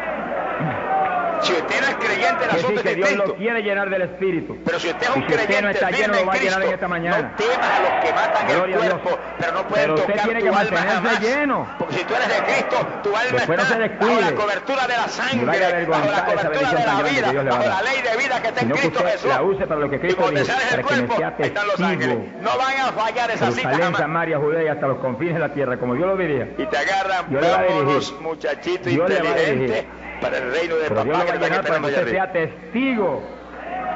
[SPEAKER 2] Si usted no es creyente, el asunto es
[SPEAKER 1] que Dios
[SPEAKER 2] distinto.
[SPEAKER 1] lo quiere llenar del Espíritu.
[SPEAKER 2] Pero si usted es un creyente,
[SPEAKER 1] usted no está lleno, lo va a llenar en esta mañana.
[SPEAKER 2] No temas a los que matan el cuerpo, pero no pueden tocar tu alma jamás.
[SPEAKER 1] Lleno.
[SPEAKER 2] Porque si tú eres de Cristo, tu alma está bajo la cobertura de la sangre, bajo la cobertura de la vida, bajo la ley de vida que está en Cristo Jesús.
[SPEAKER 1] La use para lo que Cristo
[SPEAKER 2] y cuando sales del cuerpo, están los ángeles. No van a fallar esa cita jamás.
[SPEAKER 1] Samaria, Judea y hasta los confines de la tierra, como Dios lo diría.
[SPEAKER 2] Y te agarran unos muchachitos inteligentes para el reino de papá que te están esperando allá arriba.
[SPEAKER 1] Sea testigo.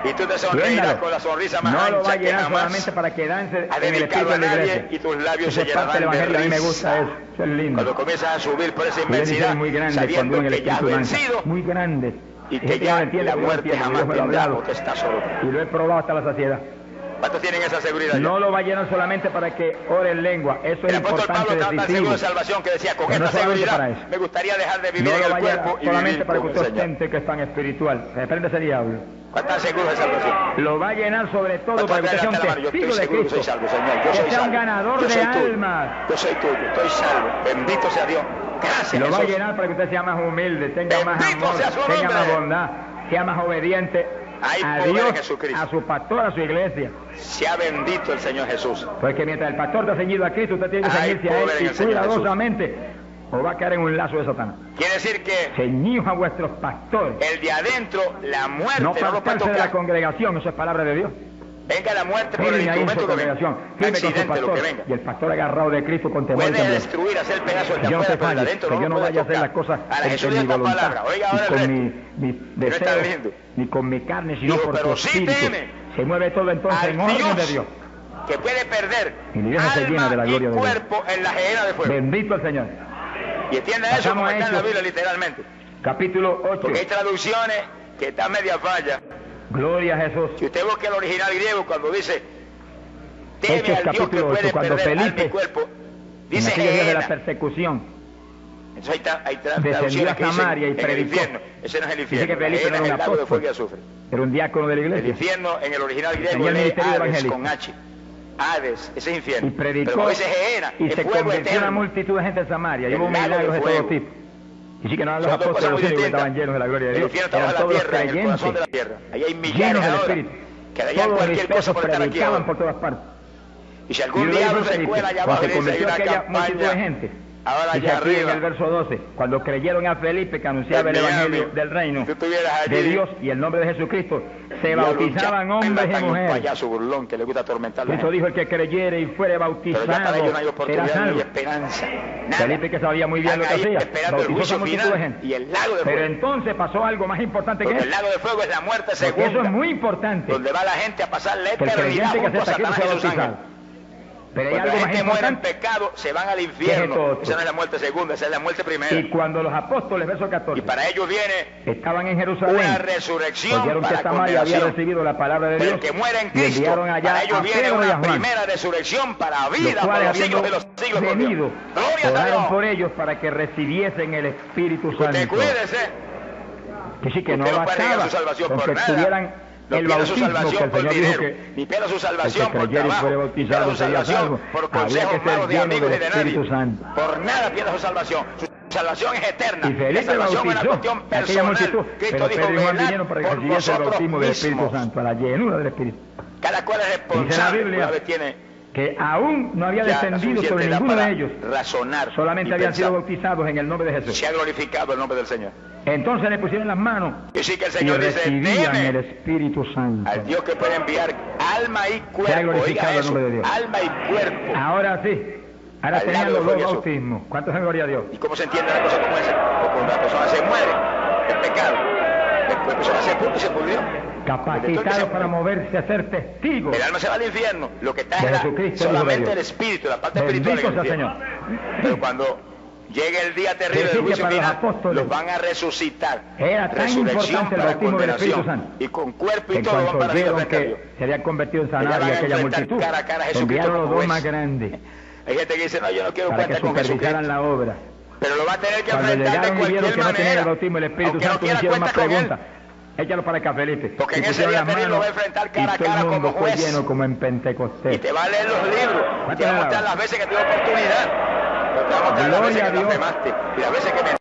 [SPEAKER 2] Y tú te sonreirás con la sonrisa más ancha.
[SPEAKER 1] No lo va a llenar solamente para que dance en el espíritu de la iglesia.
[SPEAKER 2] Y tus labios se
[SPEAKER 1] llenarán de risa. A mí me gusta eso. Eso es lindo.
[SPEAKER 2] Cuando comienzas a subir por esa inmensidad,
[SPEAKER 1] muy grande,
[SPEAKER 2] sabiendo
[SPEAKER 1] cuando
[SPEAKER 2] que ya has vencido.
[SPEAKER 1] Muy grande.
[SPEAKER 2] Y que ya la muerte jamás vendrá porque estás solo.
[SPEAKER 1] Y lo he probado hasta la saciedad.
[SPEAKER 2] ¿Cuántos tienen esa seguridad?
[SPEAKER 1] No lo va a llenar solamente para que ore en lengua. Eso es importante. El apóstol Pablo estaba tan seguro de salvación
[SPEAKER 2] que decía, con esta seguridad me gustaría dejar de vivir en el cuerpo y
[SPEAKER 1] solamente
[SPEAKER 2] vivir
[SPEAKER 1] para que
[SPEAKER 2] con
[SPEAKER 1] usted siente que es tan espiritual. Reprende ese diablo.
[SPEAKER 2] ¿Cuántos seguros de salvación?
[SPEAKER 1] Lo va a llenar sobre todo para que usted sea un testigo de Cristo.
[SPEAKER 2] Soy salvo, Señor. Yo
[SPEAKER 1] soy
[SPEAKER 2] salvo.
[SPEAKER 1] Un ganador de almas.
[SPEAKER 2] Yo soy tuyo, estoy salvo. Bendito sea Dios. Gracias,
[SPEAKER 1] Lo va a
[SPEAKER 2] Jesús.
[SPEAKER 1] llenar para que usted sea más humilde, tenga más amor, tenga más bondad, sea más obediente a Dios, a su pastor, a su iglesia.
[SPEAKER 2] Sea bendito el Señor Jesús.
[SPEAKER 1] Porque mientras el pastor está ceñido a Cristo, usted tiene que ceñirse a Él y cuidadosamente o va a caer en un lazo de Satanás.
[SPEAKER 2] Quiere decir que
[SPEAKER 1] ceñidos a vuestros pastores.
[SPEAKER 2] el de adentro, la muerte,
[SPEAKER 1] No
[SPEAKER 2] no lo puede
[SPEAKER 1] apartarse de la
[SPEAKER 2] tocar.
[SPEAKER 1] congregación, eso es palabra de Dios.
[SPEAKER 2] Venga la muerte por el
[SPEAKER 1] Firme ahí en su
[SPEAKER 2] instrumento que venga.
[SPEAKER 1] congregación, firme con su
[SPEAKER 2] Accidente, lo
[SPEAKER 1] pastor.
[SPEAKER 2] que venga.
[SPEAKER 1] Y el pastor agarrado de Cristo con temor y
[SPEAKER 2] Puede
[SPEAKER 1] temblor.
[SPEAKER 2] destruir, hacer pedazos de
[SPEAKER 1] Yo no
[SPEAKER 2] afuera,
[SPEAKER 1] te
[SPEAKER 2] pero el de
[SPEAKER 1] falles,
[SPEAKER 2] adentro
[SPEAKER 1] que
[SPEAKER 2] no
[SPEAKER 1] yo
[SPEAKER 2] lo
[SPEAKER 1] no
[SPEAKER 2] puede
[SPEAKER 1] vaya a hacer las
[SPEAKER 2] tocar.
[SPEAKER 1] cosas
[SPEAKER 2] Ahora, Jesús
[SPEAKER 1] en
[SPEAKER 2] dijo
[SPEAKER 1] mi
[SPEAKER 2] esta
[SPEAKER 1] voluntad,
[SPEAKER 2] palabra. Oiga
[SPEAKER 1] ni
[SPEAKER 2] ahora
[SPEAKER 1] con
[SPEAKER 2] el
[SPEAKER 1] mi
[SPEAKER 2] no está
[SPEAKER 1] deseo,
[SPEAKER 2] viendo.
[SPEAKER 1] ni con mi carne, sino
[SPEAKER 2] Digo,
[SPEAKER 1] por
[SPEAKER 2] pero
[SPEAKER 1] tu
[SPEAKER 2] sí
[SPEAKER 1] espíritu.
[SPEAKER 2] teme
[SPEAKER 1] Se mueve todo entonces
[SPEAKER 2] al
[SPEAKER 1] en orden de
[SPEAKER 2] Dios
[SPEAKER 1] Dios.
[SPEAKER 2] que puede perder
[SPEAKER 1] Y mi iglesia se llena de la
[SPEAKER 2] alma y
[SPEAKER 1] gloria de Dios.
[SPEAKER 2] cuerpo en la gehenna de fuego.
[SPEAKER 1] Bendito el Señor.
[SPEAKER 2] Y entienda eso
[SPEAKER 1] Pasamos
[SPEAKER 2] como
[SPEAKER 1] a
[SPEAKER 2] está en la
[SPEAKER 1] Hechos.
[SPEAKER 2] Biblia literalmente.
[SPEAKER 1] Capítulo 8.
[SPEAKER 2] Porque hay traducciones que están media falla.
[SPEAKER 1] Gloria a Jesús.
[SPEAKER 2] Si usted busca el original griego cuando dice teme
[SPEAKER 1] Hechos
[SPEAKER 2] al Dios que
[SPEAKER 1] capítulo
[SPEAKER 2] puede
[SPEAKER 1] 8, cuando
[SPEAKER 2] perder alma y
[SPEAKER 1] Felipe,
[SPEAKER 2] cuerpo,
[SPEAKER 1] en
[SPEAKER 2] dice
[SPEAKER 1] aquellos días de la
[SPEAKER 2] gehenna.
[SPEAKER 1] persecución,
[SPEAKER 2] Entonces hay
[SPEAKER 1] descendió
[SPEAKER 2] traducciones
[SPEAKER 1] a
[SPEAKER 2] que dicen
[SPEAKER 1] Samaria y
[SPEAKER 2] en el
[SPEAKER 1] predicó.
[SPEAKER 2] infierno. Ese no es el
[SPEAKER 1] Dice
[SPEAKER 2] infierno.
[SPEAKER 1] que
[SPEAKER 2] La
[SPEAKER 1] Felipe
[SPEAKER 2] gehenna
[SPEAKER 1] era
[SPEAKER 2] es
[SPEAKER 1] un
[SPEAKER 2] el lago de fuego y
[SPEAKER 1] apóstol.
[SPEAKER 2] azufre.
[SPEAKER 1] Era un diácono de la
[SPEAKER 2] El
[SPEAKER 1] iglesia.
[SPEAKER 2] infierno en el original
[SPEAKER 1] Tenía
[SPEAKER 2] griego
[SPEAKER 1] el
[SPEAKER 2] lee
[SPEAKER 1] ministerio
[SPEAKER 2] Hades
[SPEAKER 1] evangélico.
[SPEAKER 2] con H. Hades, ese es infierno.
[SPEAKER 1] Y
[SPEAKER 2] Pero
[SPEAKER 1] predicó
[SPEAKER 2] como dice gehenna,
[SPEAKER 1] y
[SPEAKER 2] es
[SPEAKER 1] se
[SPEAKER 2] fuego
[SPEAKER 1] convirtió una
[SPEAKER 2] eterno.
[SPEAKER 1] multitud de gente en Samaria. Y
[SPEAKER 2] El
[SPEAKER 1] hubo
[SPEAKER 2] lago de
[SPEAKER 1] milagros de todo
[SPEAKER 2] fuego.
[SPEAKER 1] tipo. Y sí que no eran los
[SPEAKER 2] Son dos cosas
[SPEAKER 1] apóstoles,
[SPEAKER 2] muy
[SPEAKER 1] los únicos que
[SPEAKER 2] distintas.
[SPEAKER 1] estaban llenos de la gloria de
[SPEAKER 2] El
[SPEAKER 1] Dios.
[SPEAKER 2] infierno estaba en
[SPEAKER 1] Eran
[SPEAKER 2] la
[SPEAKER 1] todos
[SPEAKER 2] tierra, en el corazón de la
[SPEAKER 1] creyentes,
[SPEAKER 2] tierra. Ahí hay
[SPEAKER 1] llenos
[SPEAKER 2] millares
[SPEAKER 1] del
[SPEAKER 2] ahora
[SPEAKER 1] Espíritu.
[SPEAKER 2] que darían
[SPEAKER 1] Todos
[SPEAKER 2] cualquier cosa
[SPEAKER 1] dispersos
[SPEAKER 2] por estar aquí
[SPEAKER 1] predicaban
[SPEAKER 2] ahora.
[SPEAKER 1] por todas partes.
[SPEAKER 2] Y si
[SPEAKER 1] Y
[SPEAKER 2] algún
[SPEAKER 1] luego
[SPEAKER 2] diablo
[SPEAKER 1] dijo
[SPEAKER 2] se
[SPEAKER 1] Felipe,
[SPEAKER 2] cuela allá
[SPEAKER 1] cuando
[SPEAKER 2] abajo
[SPEAKER 1] se
[SPEAKER 2] y dice hay
[SPEAKER 1] convirtió
[SPEAKER 2] una
[SPEAKER 1] aquella multitud de
[SPEAKER 2] campaña,
[SPEAKER 1] gente,
[SPEAKER 2] ahora
[SPEAKER 1] dice
[SPEAKER 2] allá
[SPEAKER 1] aquí en
[SPEAKER 2] arriba.
[SPEAKER 1] el verso 12, cuando creyeron a Felipe que anunciaba el
[SPEAKER 2] En Miami,
[SPEAKER 1] evangelio del reino
[SPEAKER 2] si tú estuvieras allí,
[SPEAKER 1] de Dios y el nombre de Jesucristo, se
[SPEAKER 2] diablo,
[SPEAKER 1] bautizaban
[SPEAKER 2] ya,
[SPEAKER 1] hombres y
[SPEAKER 2] matan un
[SPEAKER 1] mujeres.
[SPEAKER 2] payaso burlón que le gusta atormentar a la
[SPEAKER 1] Cristo
[SPEAKER 2] gente.
[SPEAKER 1] dijo: el que creyere y fuere
[SPEAKER 2] Pero
[SPEAKER 1] bautizado
[SPEAKER 2] ya para ellos no hay
[SPEAKER 1] será
[SPEAKER 2] oportunidad ni
[SPEAKER 1] salvo.
[SPEAKER 2] esperanza. Nada.
[SPEAKER 1] Felipe, que sabía muy bien
[SPEAKER 2] Están
[SPEAKER 1] lo que
[SPEAKER 2] ahí
[SPEAKER 1] hacía,
[SPEAKER 2] esperando el
[SPEAKER 1] bautizó a
[SPEAKER 2] juicio
[SPEAKER 1] multitud de
[SPEAKER 2] final
[SPEAKER 1] gente.
[SPEAKER 2] y el lago de
[SPEAKER 1] Pero
[SPEAKER 2] fuego.
[SPEAKER 1] entonces pasó algo más importante que
[SPEAKER 2] Porque el
[SPEAKER 1] eso,
[SPEAKER 2] lago de fuego es la muerte
[SPEAKER 1] porque eso
[SPEAKER 2] segunda,
[SPEAKER 1] es muy importante.
[SPEAKER 2] donde va la gente a pasar la
[SPEAKER 1] Que el
[SPEAKER 2] eternidad
[SPEAKER 1] creyente que
[SPEAKER 2] junto a
[SPEAKER 1] acepta a Cristo
[SPEAKER 2] Satanás
[SPEAKER 1] sea
[SPEAKER 2] y sus
[SPEAKER 1] bautizado.
[SPEAKER 2] ángeles.
[SPEAKER 1] Pero hay
[SPEAKER 2] Cuando
[SPEAKER 1] algo
[SPEAKER 2] la
[SPEAKER 1] más
[SPEAKER 2] gente muere en
[SPEAKER 1] importante.
[SPEAKER 2] pecado, se van al
[SPEAKER 1] ¿Qué es
[SPEAKER 2] infierno.
[SPEAKER 1] esto otro?
[SPEAKER 2] Esa no es la muerte segunda, esa es la muerte primera.
[SPEAKER 1] Y cuando los apóstoles, verso
[SPEAKER 2] Y
[SPEAKER 1] 14,
[SPEAKER 2] para ellos viene
[SPEAKER 1] estaban en
[SPEAKER 2] una
[SPEAKER 1] Jerusalén,
[SPEAKER 2] resurrección
[SPEAKER 1] oyeron que
[SPEAKER 2] para
[SPEAKER 1] Samaria había
[SPEAKER 2] condenación.
[SPEAKER 1] recibido la palabra de
[SPEAKER 2] Pero
[SPEAKER 1] Dios
[SPEAKER 2] el que muere en
[SPEAKER 1] y
[SPEAKER 2] Cristo,
[SPEAKER 1] enviaron allá
[SPEAKER 2] para ellos
[SPEAKER 1] a
[SPEAKER 2] viene
[SPEAKER 1] Pedro y a
[SPEAKER 2] una
[SPEAKER 1] Juan,
[SPEAKER 2] primera resurrección para
[SPEAKER 1] los
[SPEAKER 2] vida por
[SPEAKER 1] cuales
[SPEAKER 2] los siglos de
[SPEAKER 1] habiendo
[SPEAKER 2] los siglos. por Dios.
[SPEAKER 1] venido,
[SPEAKER 2] Gloria a
[SPEAKER 1] oraron
[SPEAKER 2] Dios.
[SPEAKER 1] por ellos para que recibiesen el Espíritu
[SPEAKER 2] Usted
[SPEAKER 1] Santo.
[SPEAKER 2] cuídese.
[SPEAKER 1] Que sí, que no
[SPEAKER 2] Usted no puede negar
[SPEAKER 1] bastaba
[SPEAKER 2] su salvación
[SPEAKER 1] con
[SPEAKER 2] por
[SPEAKER 1] que
[SPEAKER 2] nada.
[SPEAKER 1] tuvieran
[SPEAKER 2] No
[SPEAKER 1] el
[SPEAKER 2] pierda su
[SPEAKER 1] bautismo que
[SPEAKER 2] salvación
[SPEAKER 1] el
[SPEAKER 2] por
[SPEAKER 1] Señor dijo
[SPEAKER 2] dinero,
[SPEAKER 1] que
[SPEAKER 2] ni pierda su
[SPEAKER 1] el que
[SPEAKER 2] salvación por
[SPEAKER 1] creyera y
[SPEAKER 2] trabajo,
[SPEAKER 1] fuere
[SPEAKER 2] pierda
[SPEAKER 1] bautizado
[SPEAKER 2] su
[SPEAKER 1] sería
[SPEAKER 2] salvación
[SPEAKER 1] salvo.
[SPEAKER 2] por
[SPEAKER 1] Habría
[SPEAKER 2] consejos
[SPEAKER 1] que ser
[SPEAKER 2] malos de
[SPEAKER 1] lleno
[SPEAKER 2] amigos y
[SPEAKER 1] del
[SPEAKER 2] de nadie.
[SPEAKER 1] Espíritu Santo.
[SPEAKER 2] Por nada pierda su salvación. Su salvación es eterna.
[SPEAKER 1] Y Felipe
[SPEAKER 2] La salvación es una
[SPEAKER 1] bautizó
[SPEAKER 2] cuestión
[SPEAKER 1] a aquella
[SPEAKER 2] personal.
[SPEAKER 1] multitud,
[SPEAKER 2] Cristo
[SPEAKER 1] pero
[SPEAKER 2] dijo,
[SPEAKER 1] Pedro y Juan
[SPEAKER 2] velad
[SPEAKER 1] vinieron para que
[SPEAKER 2] por
[SPEAKER 1] recibiese el
[SPEAKER 2] vosotros
[SPEAKER 1] bautismo del Espíritu
[SPEAKER 2] mismos.
[SPEAKER 1] Santo, a la llenura del Espíritu.
[SPEAKER 2] Cada cual es
[SPEAKER 1] Dice la
[SPEAKER 2] responsable.
[SPEAKER 1] Biblia
[SPEAKER 2] Una vez tiene
[SPEAKER 1] que aún no había
[SPEAKER 2] ya
[SPEAKER 1] descendido
[SPEAKER 2] suficiente
[SPEAKER 1] sobre
[SPEAKER 2] edad
[SPEAKER 1] ninguno
[SPEAKER 2] para
[SPEAKER 1] de ellos,
[SPEAKER 2] razonar
[SPEAKER 1] solamente
[SPEAKER 2] y
[SPEAKER 1] habían sido
[SPEAKER 2] pensar.
[SPEAKER 1] bautizados en el nombre de Jesús.
[SPEAKER 2] Se ha glorificado el nombre del Señor.
[SPEAKER 1] Entonces le pusieron las manos
[SPEAKER 2] Y sí que el
[SPEAKER 1] y
[SPEAKER 2] Señor dice,
[SPEAKER 1] recibían el
[SPEAKER 2] teme
[SPEAKER 1] Espíritu Santo.
[SPEAKER 2] al Dios que puede enviar alma y
[SPEAKER 1] Se ha
[SPEAKER 2] cuerpo.
[SPEAKER 1] glorificado
[SPEAKER 2] Oiga
[SPEAKER 1] el nombre de
[SPEAKER 2] eso,
[SPEAKER 1] Dios.
[SPEAKER 2] alma y cuerpo.
[SPEAKER 1] Ahora sí, ahora
[SPEAKER 2] Al
[SPEAKER 1] tenían
[SPEAKER 2] lado
[SPEAKER 1] los
[SPEAKER 2] de
[SPEAKER 1] dos
[SPEAKER 2] Jesús.
[SPEAKER 1] bautismos. ¿Cuántos en gloria a Dios?
[SPEAKER 2] ¿Y cómo se entiende la cosa como esa? Porque cuando una persona se muere, el pecado, después la persona se puso y se pudrió.
[SPEAKER 1] Capacitados para moverse a ser testigos.
[SPEAKER 2] El alma se va al infierno. Lo que está
[SPEAKER 1] De
[SPEAKER 2] es
[SPEAKER 1] Jesucristo,
[SPEAKER 2] solamente
[SPEAKER 1] Hijo de
[SPEAKER 2] el
[SPEAKER 1] Dios.
[SPEAKER 2] espíritu, la parte espiritual
[SPEAKER 1] Bendito
[SPEAKER 2] en el
[SPEAKER 1] sea
[SPEAKER 2] infierno.
[SPEAKER 1] Señor.
[SPEAKER 2] Pero cuando llegue el día terrible
[SPEAKER 1] Es
[SPEAKER 2] del
[SPEAKER 1] decir, que
[SPEAKER 2] juicio
[SPEAKER 1] para los
[SPEAKER 2] final,
[SPEAKER 1] apóstoles
[SPEAKER 2] los van a resucitar.
[SPEAKER 1] era tan
[SPEAKER 2] Resurrección
[SPEAKER 1] importante el
[SPEAKER 2] para
[SPEAKER 1] bautismo del Espíritu
[SPEAKER 2] condenación.
[SPEAKER 1] Santo,
[SPEAKER 2] Y con cuerpo
[SPEAKER 1] que
[SPEAKER 2] y
[SPEAKER 1] en
[SPEAKER 2] todo van
[SPEAKER 1] cuanto
[SPEAKER 2] para arriba
[SPEAKER 1] vieron
[SPEAKER 2] frente a Dios.
[SPEAKER 1] que se había convertido en
[SPEAKER 2] Ya van
[SPEAKER 1] Samaria
[SPEAKER 2] a
[SPEAKER 1] aquella
[SPEAKER 2] enfrentar
[SPEAKER 1] multitud,
[SPEAKER 2] cara a cara a Jesucristo
[SPEAKER 1] enviaron los
[SPEAKER 2] como
[SPEAKER 1] dos
[SPEAKER 2] juez.
[SPEAKER 1] más grandes
[SPEAKER 2] Hay gente que dice, no, yo no quiero
[SPEAKER 1] para que
[SPEAKER 2] cuenta con
[SPEAKER 1] supervisaran
[SPEAKER 2] Jesucristo.
[SPEAKER 1] la obra.
[SPEAKER 2] Pero lo va a tener que
[SPEAKER 1] Cuando
[SPEAKER 2] enfrentar de
[SPEAKER 1] llegaron y vieron
[SPEAKER 2] cualquier
[SPEAKER 1] que no tenían el
[SPEAKER 2] manera.
[SPEAKER 1] bautismo del Espíritu
[SPEAKER 2] Aunque no
[SPEAKER 1] Santo, le
[SPEAKER 2] quiera
[SPEAKER 1] hicieron más
[SPEAKER 2] cuenta con él.
[SPEAKER 1] preguntas. Échalo para acá, Felipe.
[SPEAKER 2] Porque
[SPEAKER 1] Y
[SPEAKER 2] en ese
[SPEAKER 1] pusieron
[SPEAKER 2] día
[SPEAKER 1] las
[SPEAKER 2] terrible lo va a
[SPEAKER 1] manos,
[SPEAKER 2] enfrentar
[SPEAKER 1] y
[SPEAKER 2] cara a
[SPEAKER 1] todo el
[SPEAKER 2] cara
[SPEAKER 1] mundo
[SPEAKER 2] como
[SPEAKER 1] fue
[SPEAKER 2] juez.
[SPEAKER 1] lleno como en
[SPEAKER 2] Y
[SPEAKER 1] Pentecostés.
[SPEAKER 2] te va a leer los libros.
[SPEAKER 1] ¿Cuánto
[SPEAKER 2] Te va a
[SPEAKER 1] le
[SPEAKER 2] mostrar
[SPEAKER 1] daba?
[SPEAKER 2] las veces que tuve oportunidad. Te va a mostrar las
[SPEAKER 1] Gloria
[SPEAKER 2] veces
[SPEAKER 1] a
[SPEAKER 2] que
[SPEAKER 1] Dios.
[SPEAKER 2] blasfemaste. Y las veces que me